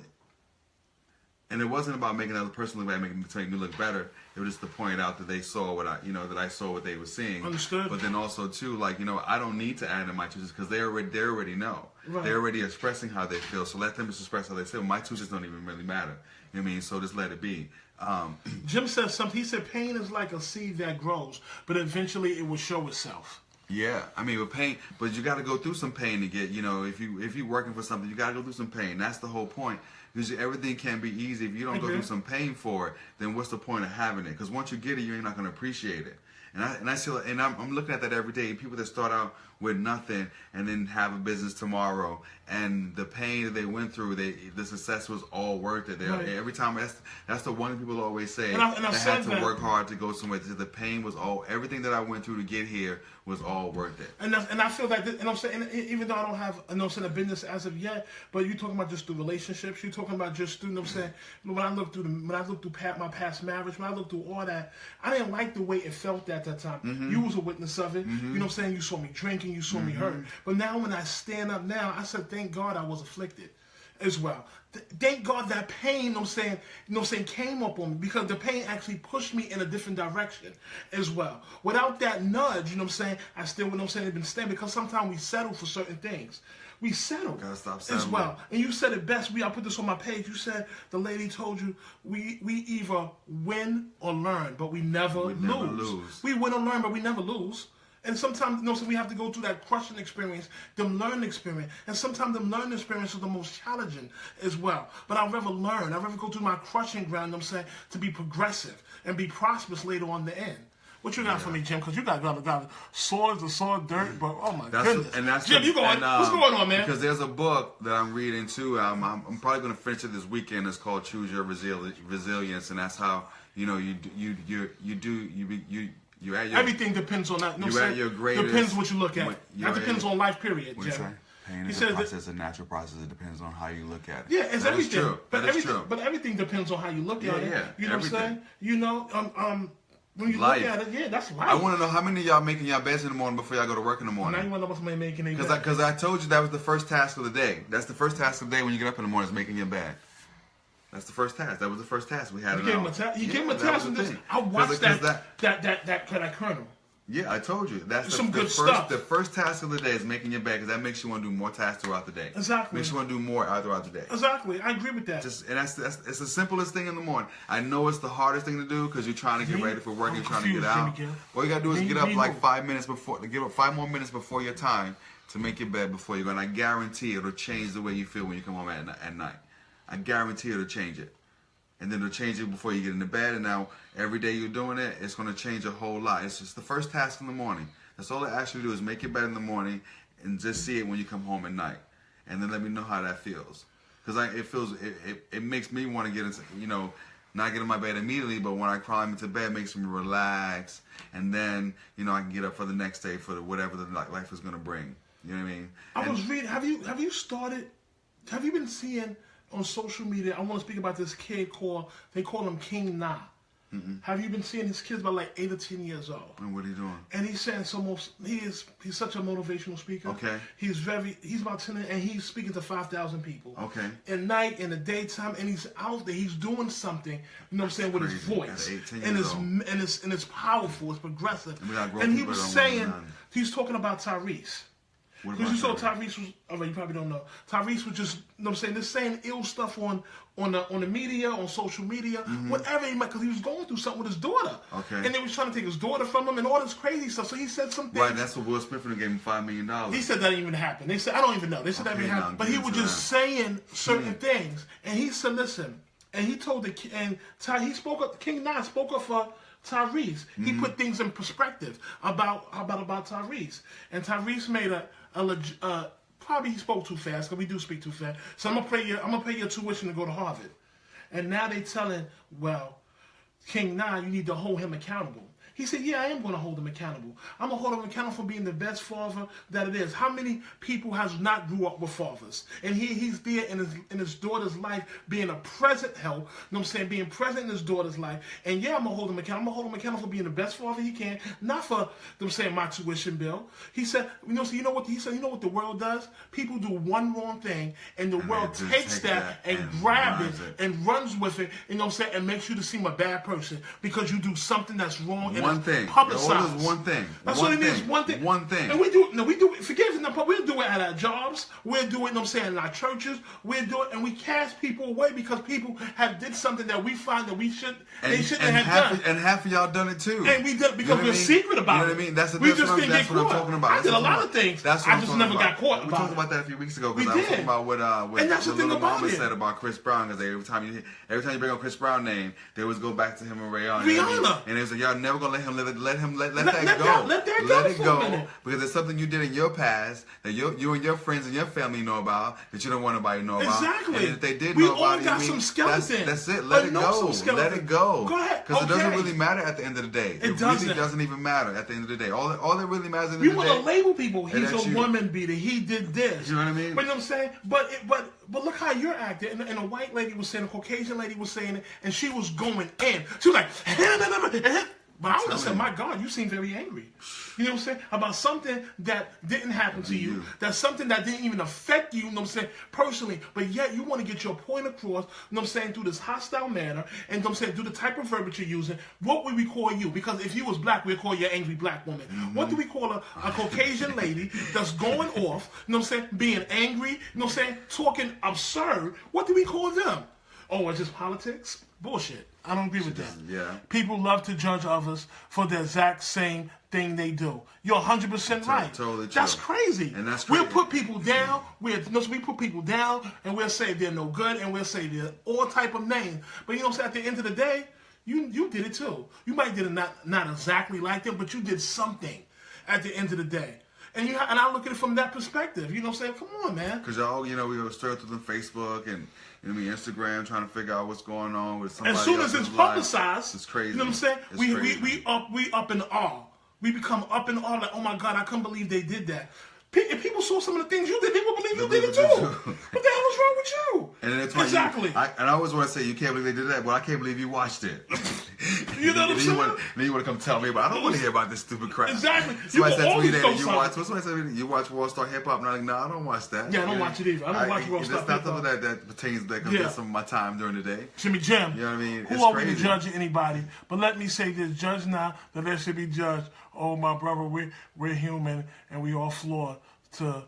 and it wasn't about making another person look bad, to make me look better. It was just to point out that they saw what that I saw what they were seeing. Understood. But then also too, like, you know, I don't need to add in my 2 cents because they already know. Right. They're already expressing how they feel. So let them just express how they feel. My 2 cents don't even really matter. You know what I mean? So just let it be. Jim said something. He said pain is like a seed that grows, but eventually it will show itself. Yeah, I mean, with pain, but you got to go through some pain to get, you know, if you're working for something, you got to go through some pain. That's the whole point. Because everything can be easy. If you don't go through some pain for it, then what's the point of having it? Because once you get it, you're not going to appreciate it. And I'm looking at that every day. People that start out with nothing and then have a business tomorrow, and the pain that they went through, the success was all worth it. Right. Every time, that's the one thing people always say. And I had to work hard to go somewhere. The pain was everything that I went through to get here was all worth it. And I feel like, and I'm saying, even though I don't have, a business as of yet, but you're talking about just through relationships. You're talking about just through, I'm saying, when I look through my past marriage, when I look through all that, I didn't like the way it felt at that time. Mm-hmm. You was a witness of it. Mm-hmm. You know what I'm saying? You saw me drinking. You saw me hurt. But now when I stand up now, I said, thank God I was afflicted as well. Thank God that pain, you know what I'm saying, came up on me, because the pain actually pushed me in a different direction as well. Without that nudge, you know what I'm saying, I still, you know what I'm saying, have been staying, because sometimes we settle for certain things. We settle as well. And you said it best. I put this on my page. You said the lady told you we either win or learn, but we never lose. We win or learn, but we never lose. And sometimes, you know, so we have to go through that crushing experience, them learning experience. And sometimes them learning experience is the most challenging as well. But I'd rather learn. I'd rather go through my crushing ground, you know what I'm saying, to be progressive and be prosperous later on the end. What you got for me, Jim? Because you got swords and sword dirt, but oh my goodness. And that's Jim, what's going on, man? Because there's a book that I'm reading too. I'm probably going to finish it this weekend. It's called Choose Your Resilience, and that's how, you know, you at your, everything depends on that. You know you're at your greatest. Depends what you look at. That depends on life, period. What you say? Pain is a process, a natural process. It depends on how you look at it. Yeah, it's everything. True. But everything depends on how you look at it. Yeah, you know everything. what I'm saying? You know, when you life. Look at it, yeah, that's life. I want to know how many of y'all making y'all beds in the morning before y'all go to work in the morning. Now you want to know somebody making their bed. Because I told you that was the first task of the day. That's the first task of the day when you get up in the morning, is making your bed. That's the first task. That was the first task we had. You gave him a task. You gave him a task. I watched that Colonel. Yeah, I told you. That's some good stuff. The first task of the day is making your bed, because that makes you want to do more tasks throughout the day. Exactly. Makes you want to do more throughout the day. Exactly. I agree with that. And it's the simplest thing in the morning. I know it's the hardest thing to do because you're trying to get ready for work. You're trying to get out. All you gotta do is get up like 5 minutes before. Get up 5 more minutes before your time to make your bed before you go. And I guarantee it'll change the way you feel when you come home at night. I guarantee it'll change it. And then it'll change it before you get into bed. And now every day you're doing it, it's going to change a whole lot. It's just the first task in the morning. That's all it asks you to do, is make your bed in the morning and just see it when you come home at night. And then let me know how that feels. Because it makes me want to get into, you know, not get in my bed immediately, but when I climb into bed, it makes me relax. And then, you know, I can get up for the next day for whatever the life is going to bring. You know what I mean? I was reading, have you been seeing on social media, I want to speak about this kid they call him King Na. Mm-hmm. Have you been seeing his kids about like 8 or 10 years old? And what are you doing? And he's saying he's such a motivational speaker. Okay. He's about 10, and he's speaking to 5,000 people. Okay. At night, in the daytime, and he's out there, he's doing something, you know what I'm saying, with his voice. And it's powerful, it's progressive. And he was saying, he's talking about Tyrese. Because you saw Tyrese was, you probably don't know. Tyrese was just, you know what I'm saying, just saying ill stuff on the media, on social media, whatever he might, because he was going through something with his daughter. Okay. And they was trying to take his daughter from him and all this crazy stuff. So he said some things. Right, that's what Will Smith gave him $5 million. He said that didn't even happen. They said, I don't even know. They said that didn't happen. But he was just saying certain things. And he said, listen, and he told he spoke up. King Nine spoke up for Tyrese. He put things in perspective about Tyrese, and Tyrese made probably he spoke too fast because we do speak too fast. So I'm gonna pay your tuition to go to Harvard, and now they telling King Nine, you need to hold him accountable. He said, yeah, I am going to hold him accountable. I'm going to hold him accountable for being the best father that it is. How many people has not grew up with fathers? And he's there in his daughter's life, being a present help, you know what I'm saying, being present in his daughter's life. And yeah, I'm going to hold him accountable. I'm going to hold him accountable for being the best father he can, not for them saying my tuition bill. He said, you know what the world does? People do one wrong thing, and the world takes that and grabs it and runs with it, you know what I'm saying, and makes you to seem a bad person because you do something that's wrong. One thing. Publicized. One thing. That's what it is. One thing. One thing. And we do it. Forgive us, but we'll do it at our jobs. We'll do it, you know what I'm saying, in our churches. We'll do it, and we cast people away because people have did something that we find that they shouldn't have done. And half of y'all done it too. And we did it because we're secret about it. You know what I mean? That's what I'm talking about. I did a lot of things. I just never got caught about it. We talked about that a few weeks ago because I was talking about what Little Mama said about Chris Brown, because every time you bring up Chris Brown name, they always go back to him and Rihanna. And they was like, y'all never gonna let him live it. Let that go. Let it go. Because there's something you did in your past that you and your friends and your family know about that you don't want nobody to know about. Exactly. And if they did know about it, we all got some skeletons. That's it. Let it go. Let it go. Go ahead. Because it doesn't really matter at the end of the day. It really doesn't even matter at the end of the day. All that really matters at the end of the day. We want to label people. He's a woman beater. He did this. You know what I mean? But you know what I'm saying? But look how you're acting. And a white lady was saying, a Caucasian lady was saying it, and she was going in. She was like, but I would have said, my God, you seem very angry. You know what I'm saying? About something that didn't happen to you. That's something that didn't even affect you, you know what I'm saying, personally. But yet you want to get your point across, you know what I'm saying, through this hostile manner, and you know what I'm saying, through the type of verbiage you're using. What would we call you? Because if you was black, we'd call you an angry black woman. What do we call a Caucasian lady that's going off, you know what I'm saying, being angry, you know what I'm saying, talking absurd? What do we call them? Oh, it's just politics? Bullshit. I don't agree with that. Yeah. People love to judge others for the exact same thing they do. You're 100% right. Totally true. That's crazy. And that's crazy. We'll put people down. We put people down, and we'll say they're no good, and we'll say they're all type of names. But you know what I'm saying? At the end of the day, you did it too. You might did it not exactly like them, but you did something at the end of the day. And I look at it from that perspective. You know what I'm saying? Come on, man. Because y'all, we go straight through Facebook and Instagram trying to figure out what's going on with somebody. As soon as it's publicized, it's crazy. You know what I'm saying? We up in awe. We become up in awe, like, oh my God, I couldn't believe they did that. If people saw some of the things you did, they would believe you did it too. What the hell is wrong with you? And that's why exactly. I always want to say you can't believe they did that, but I can't believe you watched it. You know what I'm saying? Then you want to come tell me, but I don't want to hear about this stupid crap. Exactly. Somebody said to me that somebody said you watch World Star Hip Hop, and I'm like, no, I don't watch that. Yeah, I don't watch it either. I don't watch World Star Hip Hop. That's not something that pertains that can get some of my time during the day. Jimmy Jim. You know what I mean? Who are we to judge anybody? But let me say this: judge not that there should be judged. Oh, my brother, we're human and we all flawed to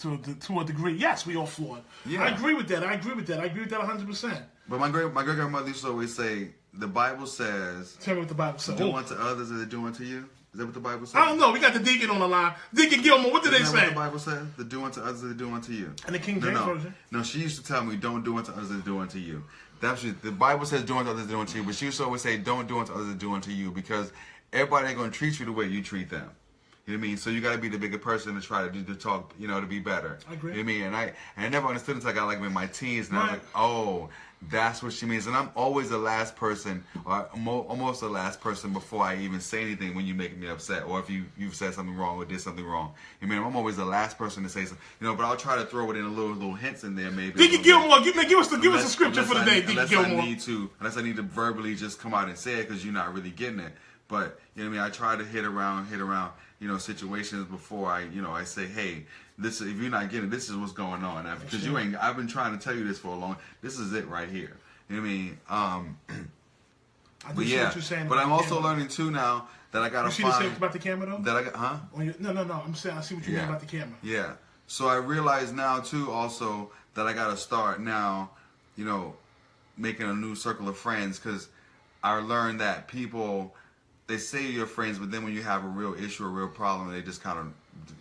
a degree. Yes, we all flawed. Yeah. I agree with that. I agree with that 100%. But my great grandmother used to always say, the Bible says, tell me what the Bible says. Do unto others as they do unto you. Is that what the Bible says? I don't know. We got the deacon on the line. Deacon Gilmore, what did they say? What the Bible says? The do unto others as they do unto you. And the King James Version? No, she used to tell me, don't do unto others as they do unto you. The Bible says do unto others as they do unto you, but she used to always say, don't do unto others as they do unto you, because everybody ain't going to treat you the way you treat them. You know what I mean? So you got to be the bigger person to try to talk, to be better. I agree. You know what I mean? And I never understood until I got in my teens, and I was like, oh, that's what she means. And I'm always the last person, or almost the last person before I even say anything when you make me upset, or if you've said something wrong or did something wrong. You know, I'm always the last person to say something. But I'll try to throw it in a little hints in there, maybe. Deacon Gilmore, give us a scripture for the day, Deacon Gilmore. Unless I need to verbally just come out and say it because you're not really getting it. But you know what I mean? I try to hit around, situations before I say, hey, if you're not getting it, this is what's going on. Because I've been trying to tell you this for a long. This is it right here. You know what I mean? What you're saying. But I'm also learning too now that I gotta find. You see the thing about the camera though? That I got, huh? No. I'm saying I see what you mean about the camera. Yeah. So I realize now too, also that I gotta start now, making a new circle of friends, because I learned that people, they say you're friends, but then when you have a real issue, a real problem, they just kind of,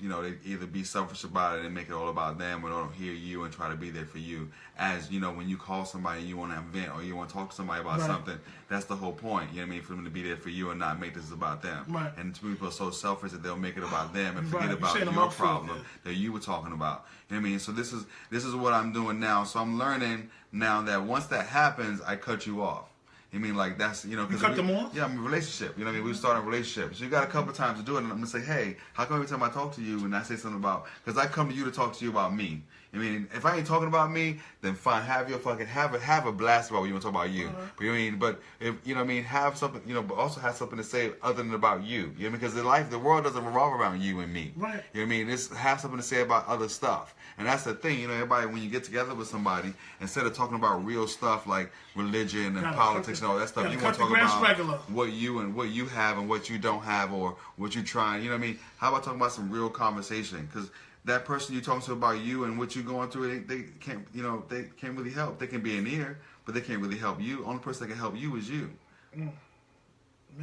you know, they either be selfish about it and make it all about them, or they don't hear you and try to be there for you. As, you know, when you call somebody and you want to vent or you want to talk to somebody about something, that's the whole point, you know what I mean, for them to be there for you and not make this about them. Right. And people are so selfish that they'll make it about them and forget Right. about You're saying your I'm problem that you were talking about. You know what I mean? So this is what I'm doing now. So I'm learning now that once that happens, I cut you off. You mean like that's, you know, You cut them off? Yeah, I'm in a relationship. You know what I mean? We started a relationship. So you got a couple times to do it, and I'm gonna say, hey, how come every time I talk to you and I say something about, because I come to you to talk to you about me. I mean, if I ain't talking about me, then fine, have your fucking have a blast about what you want to talk about you. But you know what I mean? But if you know what I mean, have something, you know, but also have something to say other than about you. You know, because the world doesn't revolve around you and me. Right. You know what I mean? Just have something to say about other stuff. And that's the thing, you know, everybody, when you get together with somebody, instead of talking about real stuff like religion and politics and all that stuff, you want to talk about what you have and what you don't have, or what you're trying, you know what I mean? How about talking about some real conversation? Because that person you're talking to about you and what you're going through, they can't, you know, they can't really help. They can be an ear, but they can't really help you. Only person that can help you is you. You know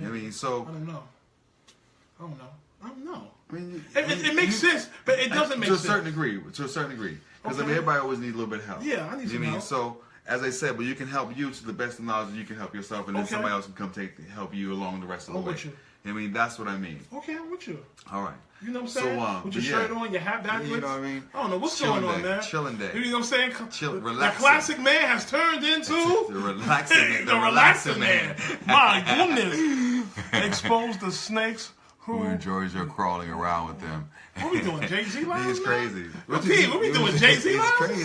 what I mean? So I don't know. I mean, I it makes sense, but it doesn't make sense. To a certain degree. Because I mean, everybody always needs a little bit of help. Yeah, I need some help. So, as I said, but you can help you to the best of knowledge, you can help yourself, and then somebody else can come help you along the rest of the way. With you. I mean, that's what I mean. Okay, I'm with you. All right. You know what I'm saying? With your shirt on, your hat backwards. You know what I mean? I don't know what's going on, man. Chilling day. You know what I'm saying? Relaxing. The classic man has turned into the relaxing the relaxing man. My goodness. Expose the snakes who enjoys your crawling around with them. What we doing, Jay-Z lines? He's crazy. What we doing, Jay-Z lines? Crazy.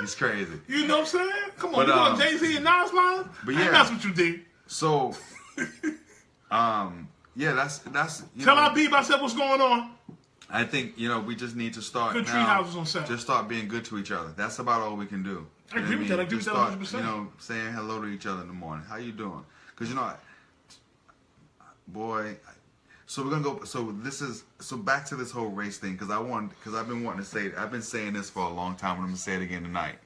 He's crazy. You know what I'm saying? Come on, you doing Jay-Z and Nas lines? But yeah, that's what you did. So, yeah, that's. Tell our Beeb I said what's going on. I think, you know, we just need to start good tree houses on set. Just start being good to each other. That's about all we can do. I agree with that. I agree with that 100%. You know, saying hello to each other in the morning. How you doing? Because, you know, so we're gonna go. So back to this whole race thing, because I've been wanting to say it. I've been saying this for a long time, and I'm gonna say it again tonight.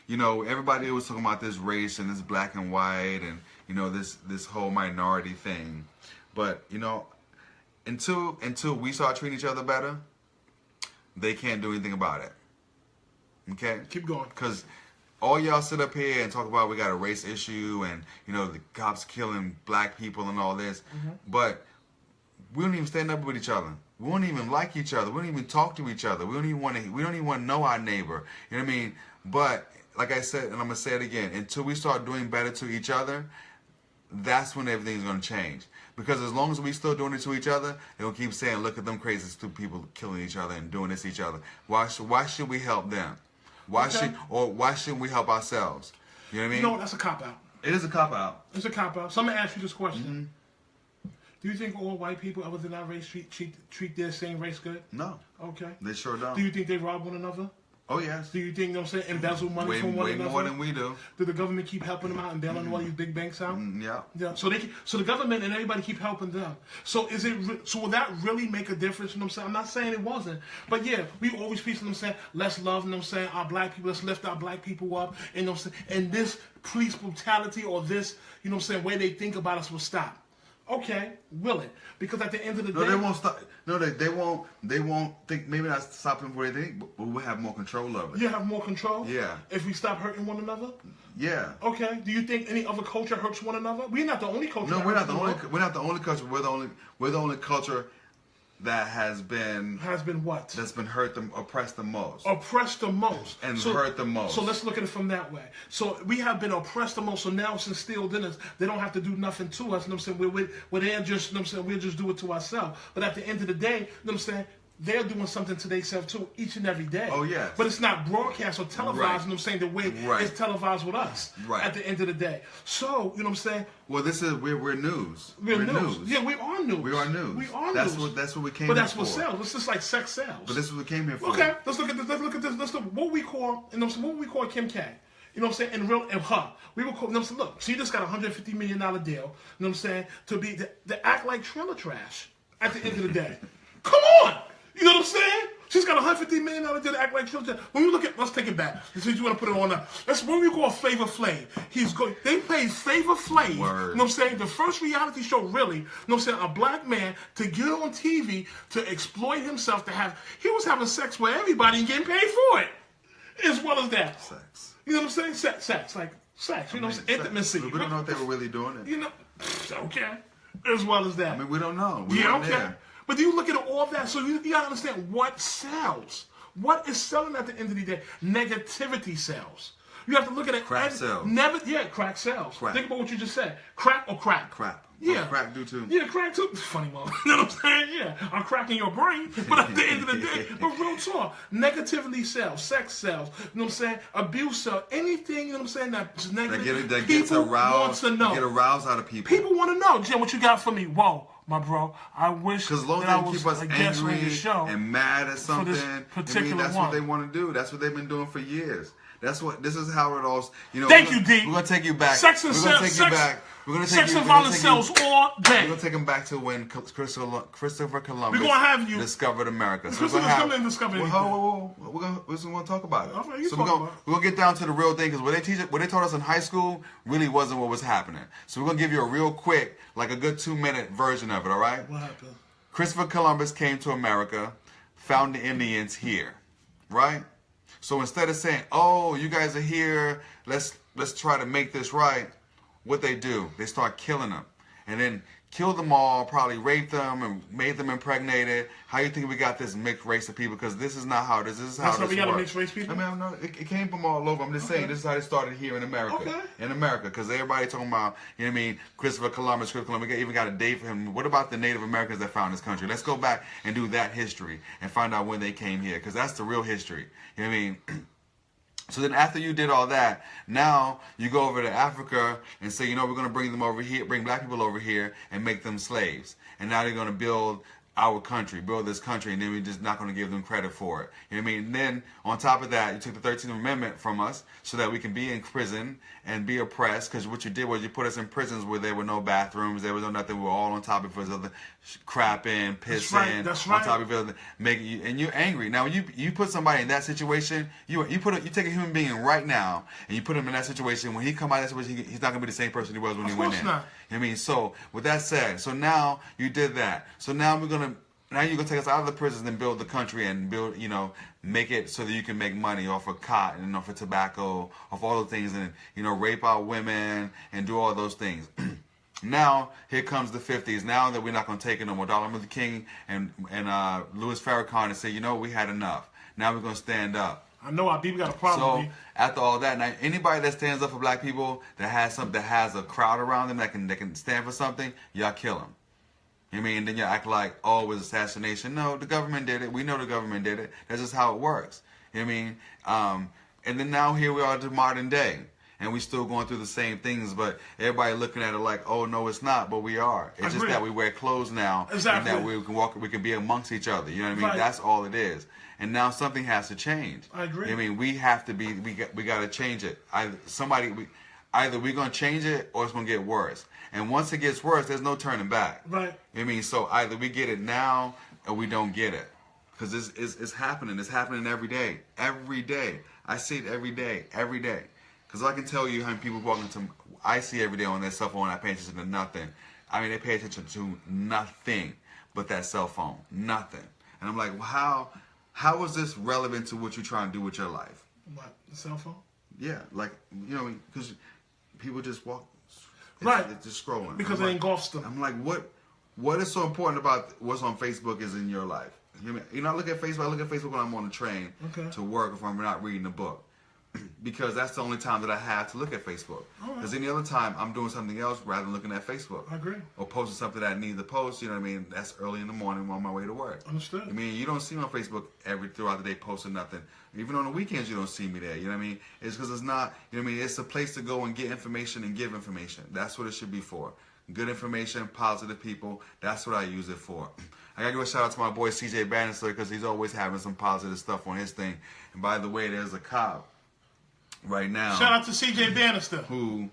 You know, everybody was talking about this race and this black and white, and you know, this whole minority thing. But you know, until we start treating each other better, they can't do anything about it. Okay, keep going. Because all y'all sit up here and talk about we got a race issue and, you know, the cops killing black people and all this, but we don't even stand up with each other. We don't even like each other. We don't even talk to each other. We don't even want to know our neighbor. You know what I mean? But like I said, and I'm gonna say it again, until we start doing better to each other, that's when everything's gonna change. Because as long as we still doing it to each other, they'll keep saying, "Look at them crazy, stupid people killing each other and doing this to each other." Why should we help them? Why shouldn't we help ourselves? You know what I mean? You know, that's a cop-out. It is a cop-out. It's a cop-out. So I'm going to ask you this question. Do you think all white people other than our race treat their same race good? No. Okay. They sure don't. Do you think they rob one another? Oh, yes. Do you think, you know what I'm saying, embezzle money from one another? Way more than we do. Do the government keep helping them out and bailing all these big banks out? Yeah. So the government and everybody keep helping them. So will that really make a difference? You know what I'm saying? I'm not saying it wasn't, but yeah, we always preach, you know what I'm saying, let's love, you know what I'm saying, our black people, let's lift our black people up, and you know what I'm saying, and this police brutality or this, you know what I'm saying, way they think about us will stop. Okay, will it? Because at the end of the day, they won't stop. No, they won't. They won't think. Maybe not stop them where they think, but we'll have more control of it. You have more control. Yeah. If we stop hurting one another. Yeah. Okay. Do you think any other culture hurts one another? We're not the only culture. No, we're not the only. We're not the only culture. We're the only culture that has been what? That's been oppressed the most. Oppressed the most. And hurt the most. So let's look at it from that way. So we have been oppressed the most. So now since instilled in us, they don't have to do nothing to us. You know what I'm saying? We're there just, you know what I'm saying, we'll just do it to ourselves. But at the end of the day, you know what I'm saying, they're doing something to themselves too each and every day. Oh, yeah. But it's not broadcast or televised, you know what I'm saying, the way it's televised with us at the end of the day. So, you know what I'm saying? Well, we're news. We're news. Yeah, we are news. We are news. We are news. That's what we came here for. But that's what sells. It's just like sex sells. But this is what we came here for. Okay, let's look at this. Let's look what we call, you know what we call Kim K. You know what I'm saying? And her. We will call, you know what I'm saying? Look, she just got a $150 million deal, you know what I'm saying, to act like trailer trash at the end of the day. Come on! You know what I'm saying? She He's got $150 million deal to act like children. When you look at, let's take it back. Since you want to put it on now. That's what we call Flavor Flav. They played Flavor Flav. You know what I'm saying? The first reality show, really. You know what I'm saying? A black man to get on TV to exploit himself he was having sex with everybody and getting paid for it. As well as that. Sex. You know what I'm saying? Sex. Like sex. You know what I'm saying? Intimacy. We don't know if they were really doing it. You know, okay. As well as that. I mean, we don't know. Okay. There. But do you look at all that? So you gotta understand what sells. What is selling at the end of the day? Negativity sells. You have to look at it. Crack sells. Crack sells. Crack. Think about what you just said. Crack or crack? Crap. Yeah. Crack do too. Yeah, crack too. Funny mom. You know what I'm saying? Yeah. I'm cracking your brain. But at the end of the day, but real talk, negativity sells, sex sells, you know what I'm saying? Abuse sells, anything, you know what I'm saying, that's negative. That gets aroused. Want to know. Get aroused out of people. People want to know, Jim, what you got for me? Whoa, my bro, I wish because as long as that they was keep us a guest on your angry show and mad at something, that's one. what they want to do. That's what they've been doing for years. This is how it all, Thank you, D. We're gonna take you back. Sex and violence sells all day. We're gonna take them back to when Christopher Columbus we're gonna have you discovered America. So Christopher Columbus didn't discover anything. We're gonna talk about it. Okay, so we're gonna get down to the real thing, because what they taught us in high school really wasn't what was happening. So we're gonna give you a real quick, like a good 2-minute version of it. All right. What happened? Christopher Columbus came to America, found the Indians here, right? So instead of saying, "Oh, you guys are here, let's try to make this right," what they do, they start killing them, and then killed them all, probably raped them and made them impregnated. How you think we got this mixed race of people? Because this is not how this is. That's how we got a mixed race people. I mean, it came from all over. I'm just saying this is how it started here in America. Okay. In America, because everybody talking about, you know what I mean, Christopher Columbus. We even got a date for him. What about the Native Americans that found this country? Let's go back and do that history and find out when they came here, because that's the real history. You know what I mean? So then after you did all that, now you go over to Africa and say, you know, we're going to bring them over here, bring black people over here and make them slaves. And now they're going to build our country, build this country, and then we're just not going to give them credit for it. You know what I mean? And then on top of that, you took the 13th Amendment from us so that we can be in prison and be oppressed, because what you did was you put us in prisons where there were no bathrooms, there was no nothing, we were all on top of each other, crapping, pissing, that's right. on top of each other, making you, and you're angry. Now you put somebody in that situation, you take a human being right now and you put him in that situation. When he come out of that situation, he's not going to be the same person he was when he went in. Of course not. You know what I mean? So with that said, so now you did that. So now you're gonna take us out of the prisons and build the country and build, you know, make it so that you can make money off of cotton and off of tobacco, off all the things, and, you know, rape our women and do all those things. Now here comes the 50s. Now that we're not gonna take it no more, Martin Luther King and Louis Farrakhan and say, you know, we had enough. Now we're gonna stand up. I know our people got a problem. So after all that, now anybody that stands up for black people, that has a crowd around them that can stand for something, y'all kill them. You know what I mean? And then you act like, oh, it was assassination. No, the government did it. We know the government did it. That's just how it works. You know what I mean? And then now here we are to modern day, and we still going through the same things, but everybody looking at it like, oh no, it's not, but we are. It's just that we wear clothes now, exactly, and that we can walk, we can be amongst each other. You know what I mean? Right. That's all it is. And now something has to change. I agree. You know what I mean? We have to be. We got to change it. Either we're gonna change it or it's gonna get worse. And once it gets worse, there's no turning back. Right. You know what I mean? So either we get it now or we don't get it. Because it's happening. It's happening every day. Every day. I see it every day. Every day. Because I can tell you how many people walking to, I see every day on their cell phone, I pay attention to nothing. I mean, they pay attention to nothing but that cell phone. Nothing. And I'm like, well, how is this relevant to what you're trying to do with your life? What, the cell phone? Yeah, like, you know, because people just walk. Right. It's just scrolling. Because it engulfs them. I'm like, what is so important about what's on Facebook is in your life? You know, I look at Facebook. I look at Facebook when I'm on the train to work, if I'm not reading a book, because that's the only time that I have to look at Facebook. Because any other time I'm doing something else rather than looking at Facebook. I agree. Or posting something that I need to post. You know what I mean? That's early in the morning on my way to work. Understood. I mean, you don't see me on Facebook throughout the day posting nothing. Even on the weekends, you don't see me there. You know what I mean? It's because it's not. You know what I mean? It's a place to go and get information and give information. That's what it should be for. Good information, positive people. That's what I use it for. I gotta give a shout out to my boy CJ Bannister, because he's always having some positive stuff on his thing. And by the way, there's a cop right now. Shout out to CJ Bannister. Who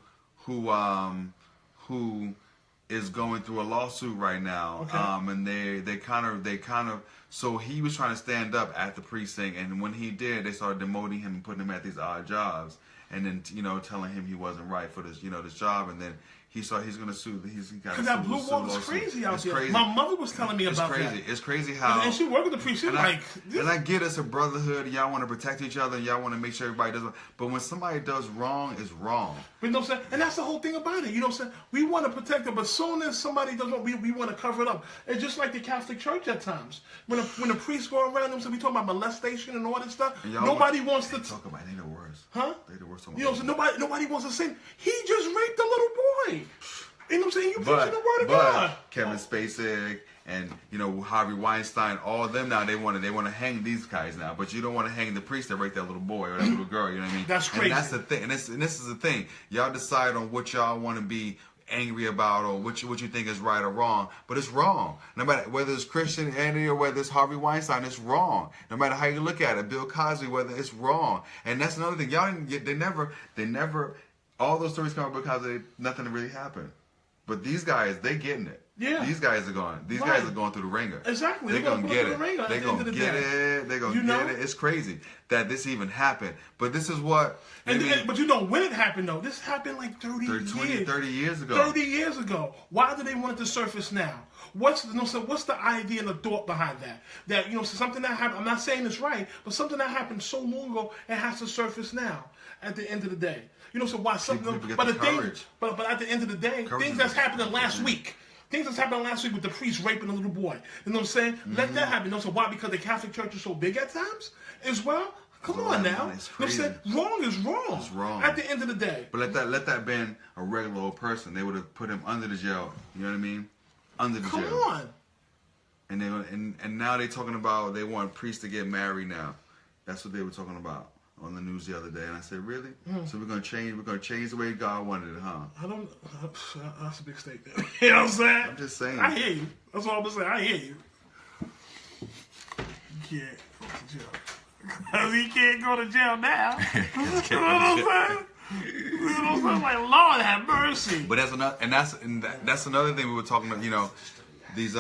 is going through a lawsuit right now. Okay. And they kind of so he was trying to stand up at the precinct, and when he did, they started demoting him and putting him at these odd jobs, and then telling him he wasn't right for this this job, and then he's going to sue. He's got Because that blue wall is crazy out there. My mother was telling me about that. It's crazy how. And she worked with the priest. She was like, and I get it's a brotherhood. Y'all want to protect each other. Y'all want to make sure everybody does. But when somebody does wrong, it's wrong. But you know what I'm saying? And that's the whole thing about it. You know what I'm saying? We want to protect them, but soon as somebody does wrong, we want to cover it up. It's just like the Catholic Church at times. When the priests go around them, so we talk about molestation and all that stuff. Nobody wants to talk about. They the worst. Huh? They the worst. You know what I'm saying? Nobody wants to say he just raped a little boy. You know what I'm saying? You preaching the word of God. Kevin Spacek and Harvey Weinstein, all of them now they want to hang these guys now, but you don't want to hang the priest that raped that little boy or that little girl. You know what I mean? That's crazy. And that's the thing. And this is the thing. Y'all decide on what y'all want to be angry about or what you think is right or wrong, but it's wrong. No matter whether it's Christianity or whether it's Harvey Weinstein, it's wrong. No matter how you look at it, Bill Cosby, whether it's wrong. And that's another thing. Y'all didn't get. They never. All those stories come up because nothing really happened. But these guys, they getting it. Yeah. These guys are going. These guys are going through the ringer. Exactly. They're gonna get it. They're gonna get it. They're gonna get it. It's crazy that this even happened. But this is what. But when it happened though, this happened like 30 years ago. 30 years ago. Why do they want it to surface now? What's the idea and the thought behind that? That something that happened. I'm not saying it's right, but something that happened so long ago, it has to surface now. At the end of the day, so why something? But at the end of the day, things that's happening last week. Things that's happened last week with the priest raping a little boy. You know what I'm saying? Mm-hmm. Let that happen. So why? Because the Catholic Church is so big at times as well. Come on now. You know what I'm saying? Wrong is wrong. It's wrong. At the end of the day. But let that been a regular old person. They would have put him under the jail. You know what I mean? Under the jail. Come on. And now they're talking about they want priests to get married now. That's what they were talking about on the news the other day, and I said, "Really? So we're gonna change the way God wanted it, huh?" That's a big statement. You know what I'm saying? I'm just saying. I hear you. That's all I'm saying. I hear you. You can't go to jail. Because he can't go to jail now. You know what I'm saying? You know what I'm saying? Like, Lord have mercy. But that's another thing we were talking about. These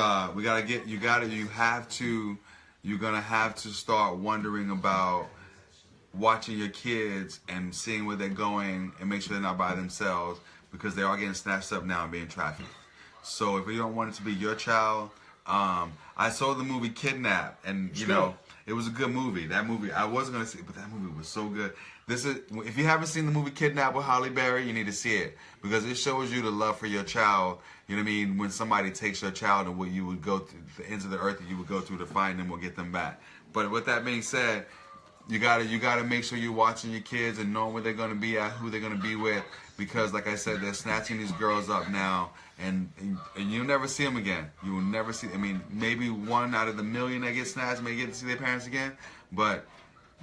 you're gonna have to start wondering about watching your kids and seeing where they're going and make sure they're not by themselves, because they are getting snatched up now and being trafficked. So if you don't want it to be your child, I saw the movie Kidnap, and it was a good movie. That movie I wasn't gonna see it, but that movie was so good. If you haven't seen the movie Kidnap with Halle Berry, you need to see it, because it shows you the love for your child. You know what I mean? When somebody takes your child and what you would go through, the ends of the earth that you would go through to find them or get them back. But with that being said, you gotta make sure you're watching your kids and knowing where they're gonna be at, who they're gonna be with, because like I said, they're snatching these girls up now, and you'll never see them again. You will never see. I mean, maybe 1 out of the million that get snatched may get to see their parents again, but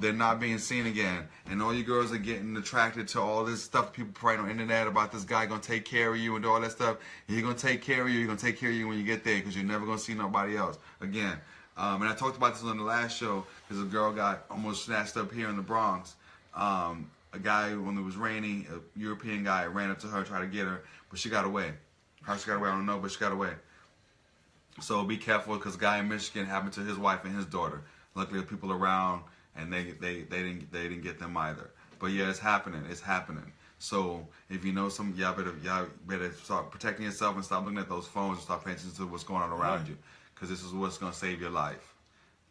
they're not being seen again. And all you girls are getting attracted to all this stuff people write on the internet about this guy gonna take care of you and all that stuff. He's gonna take care of you. He's gonna take care of you when you get there, because you're never gonna see nobody else again. And I talked about this on the last show, because a girl got almost snatched up here in the Bronx. A guy, when it was raining, a European guy ran up to her, tried to get her, but she got away. How she got away, I don't know, but she got away. So be careful, because a guy in Michigan happened to his wife and his daughter. Luckily, the people around, and they didn't get them either. But yeah, it's happening. It's happening. So if you know y'all better start protecting yourself and stop looking at those phones and start paying attention to what's going on around you, because this is what's going to save your life.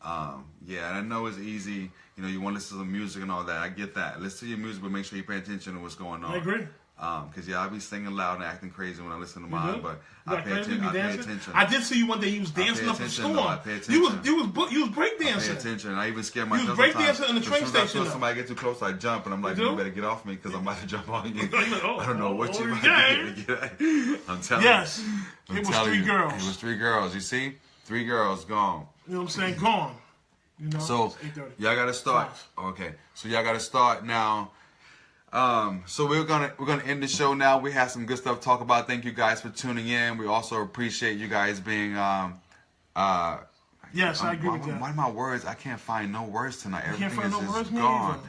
And I know it's easy. You want to listen to the music and all that. I get that. Listen to your music, but make sure you pay attention to what's going on. I agree. Because I be singing loud and acting crazy when I listen to mine, but I pay attention. I did see you one day. You was dancing up a storm. I pay attention. You was breakdancing. I pay attention. I even scare myself. You was breakdancing in the train station. As soon as somebody get too close, I jump, and I'm like, you better get off me, because I'm about to jump on you. I don't know what you might be get at. I'm telling you. Yes. It was 3 girls. It was 3 girls. You see, 3 girls gone. You know what I'm saying? Gone. So y'all gotta start. Okay. So y'all gotta start now. So we're gonna end the show now. We have some good stuff to talk about. Thank you guys for tuning in. We also appreciate you guys being yes, I agree with that. Why my words? I can't find no words tonight. Everything is just words, gone.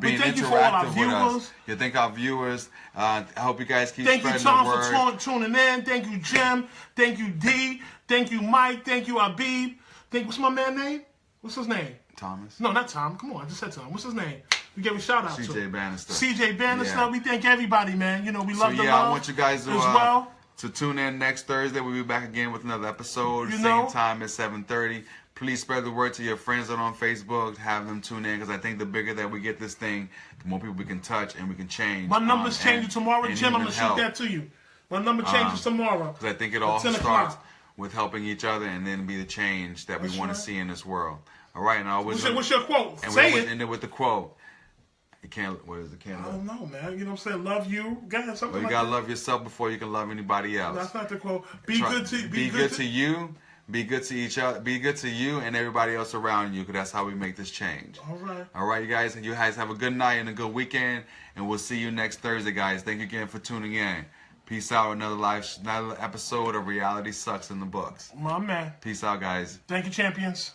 being thank you for all our interactive with us. viewers. Yeah, thank our viewers. I hope you guys keep Thank you, spreading Tom, the word. for tuning in. Thank you, Jim. Thank you, D. Thank you, Mike. Thank you, Habib. What's my man's name? What's his name? Thomas. No, not Tom. Come on, I just said Tom. What's his name? We gave a shout out to CJ Bannister. CJ Bannister. Yeah. We thank everybody, man. You know, we love the yeah, love I want you guys to as well. to tune in next Thursday. We'll be back again with another episode. You Same know? time at 7:30. Please spread the word to your friends that are on Facebook. Have them tune in because I think the bigger that we get this thing, the more people we can touch and we can change. My number's changing and- tomorrow, and Jim. I'm even gonna help. shoot that to you. My number changes tomorrow. Because I think it all 10 starts o'clock. with helping each other and then be the change that we That's want right. to see in this world. All right, and I always What's your quote? and Say we it. end it with the quote. You can't. What is it? Can't I love. don't know, man. You know what I'm saying? Love you. God, something Well, you like gotta that. love yourself before you can love anybody else. That's not the quote. Be Try- good to be good to you. Be good to each other. Be good to you and everybody else around you, because that's how we make this change. All right. All right, you guys. And you guys have a good night and a good weekend, and we'll see you next Thursday, guys. Thank you again for tuning in. Peace out. Another episode of Reality Sucks in the Books. My man. Peace out, guys. Thank you, champions.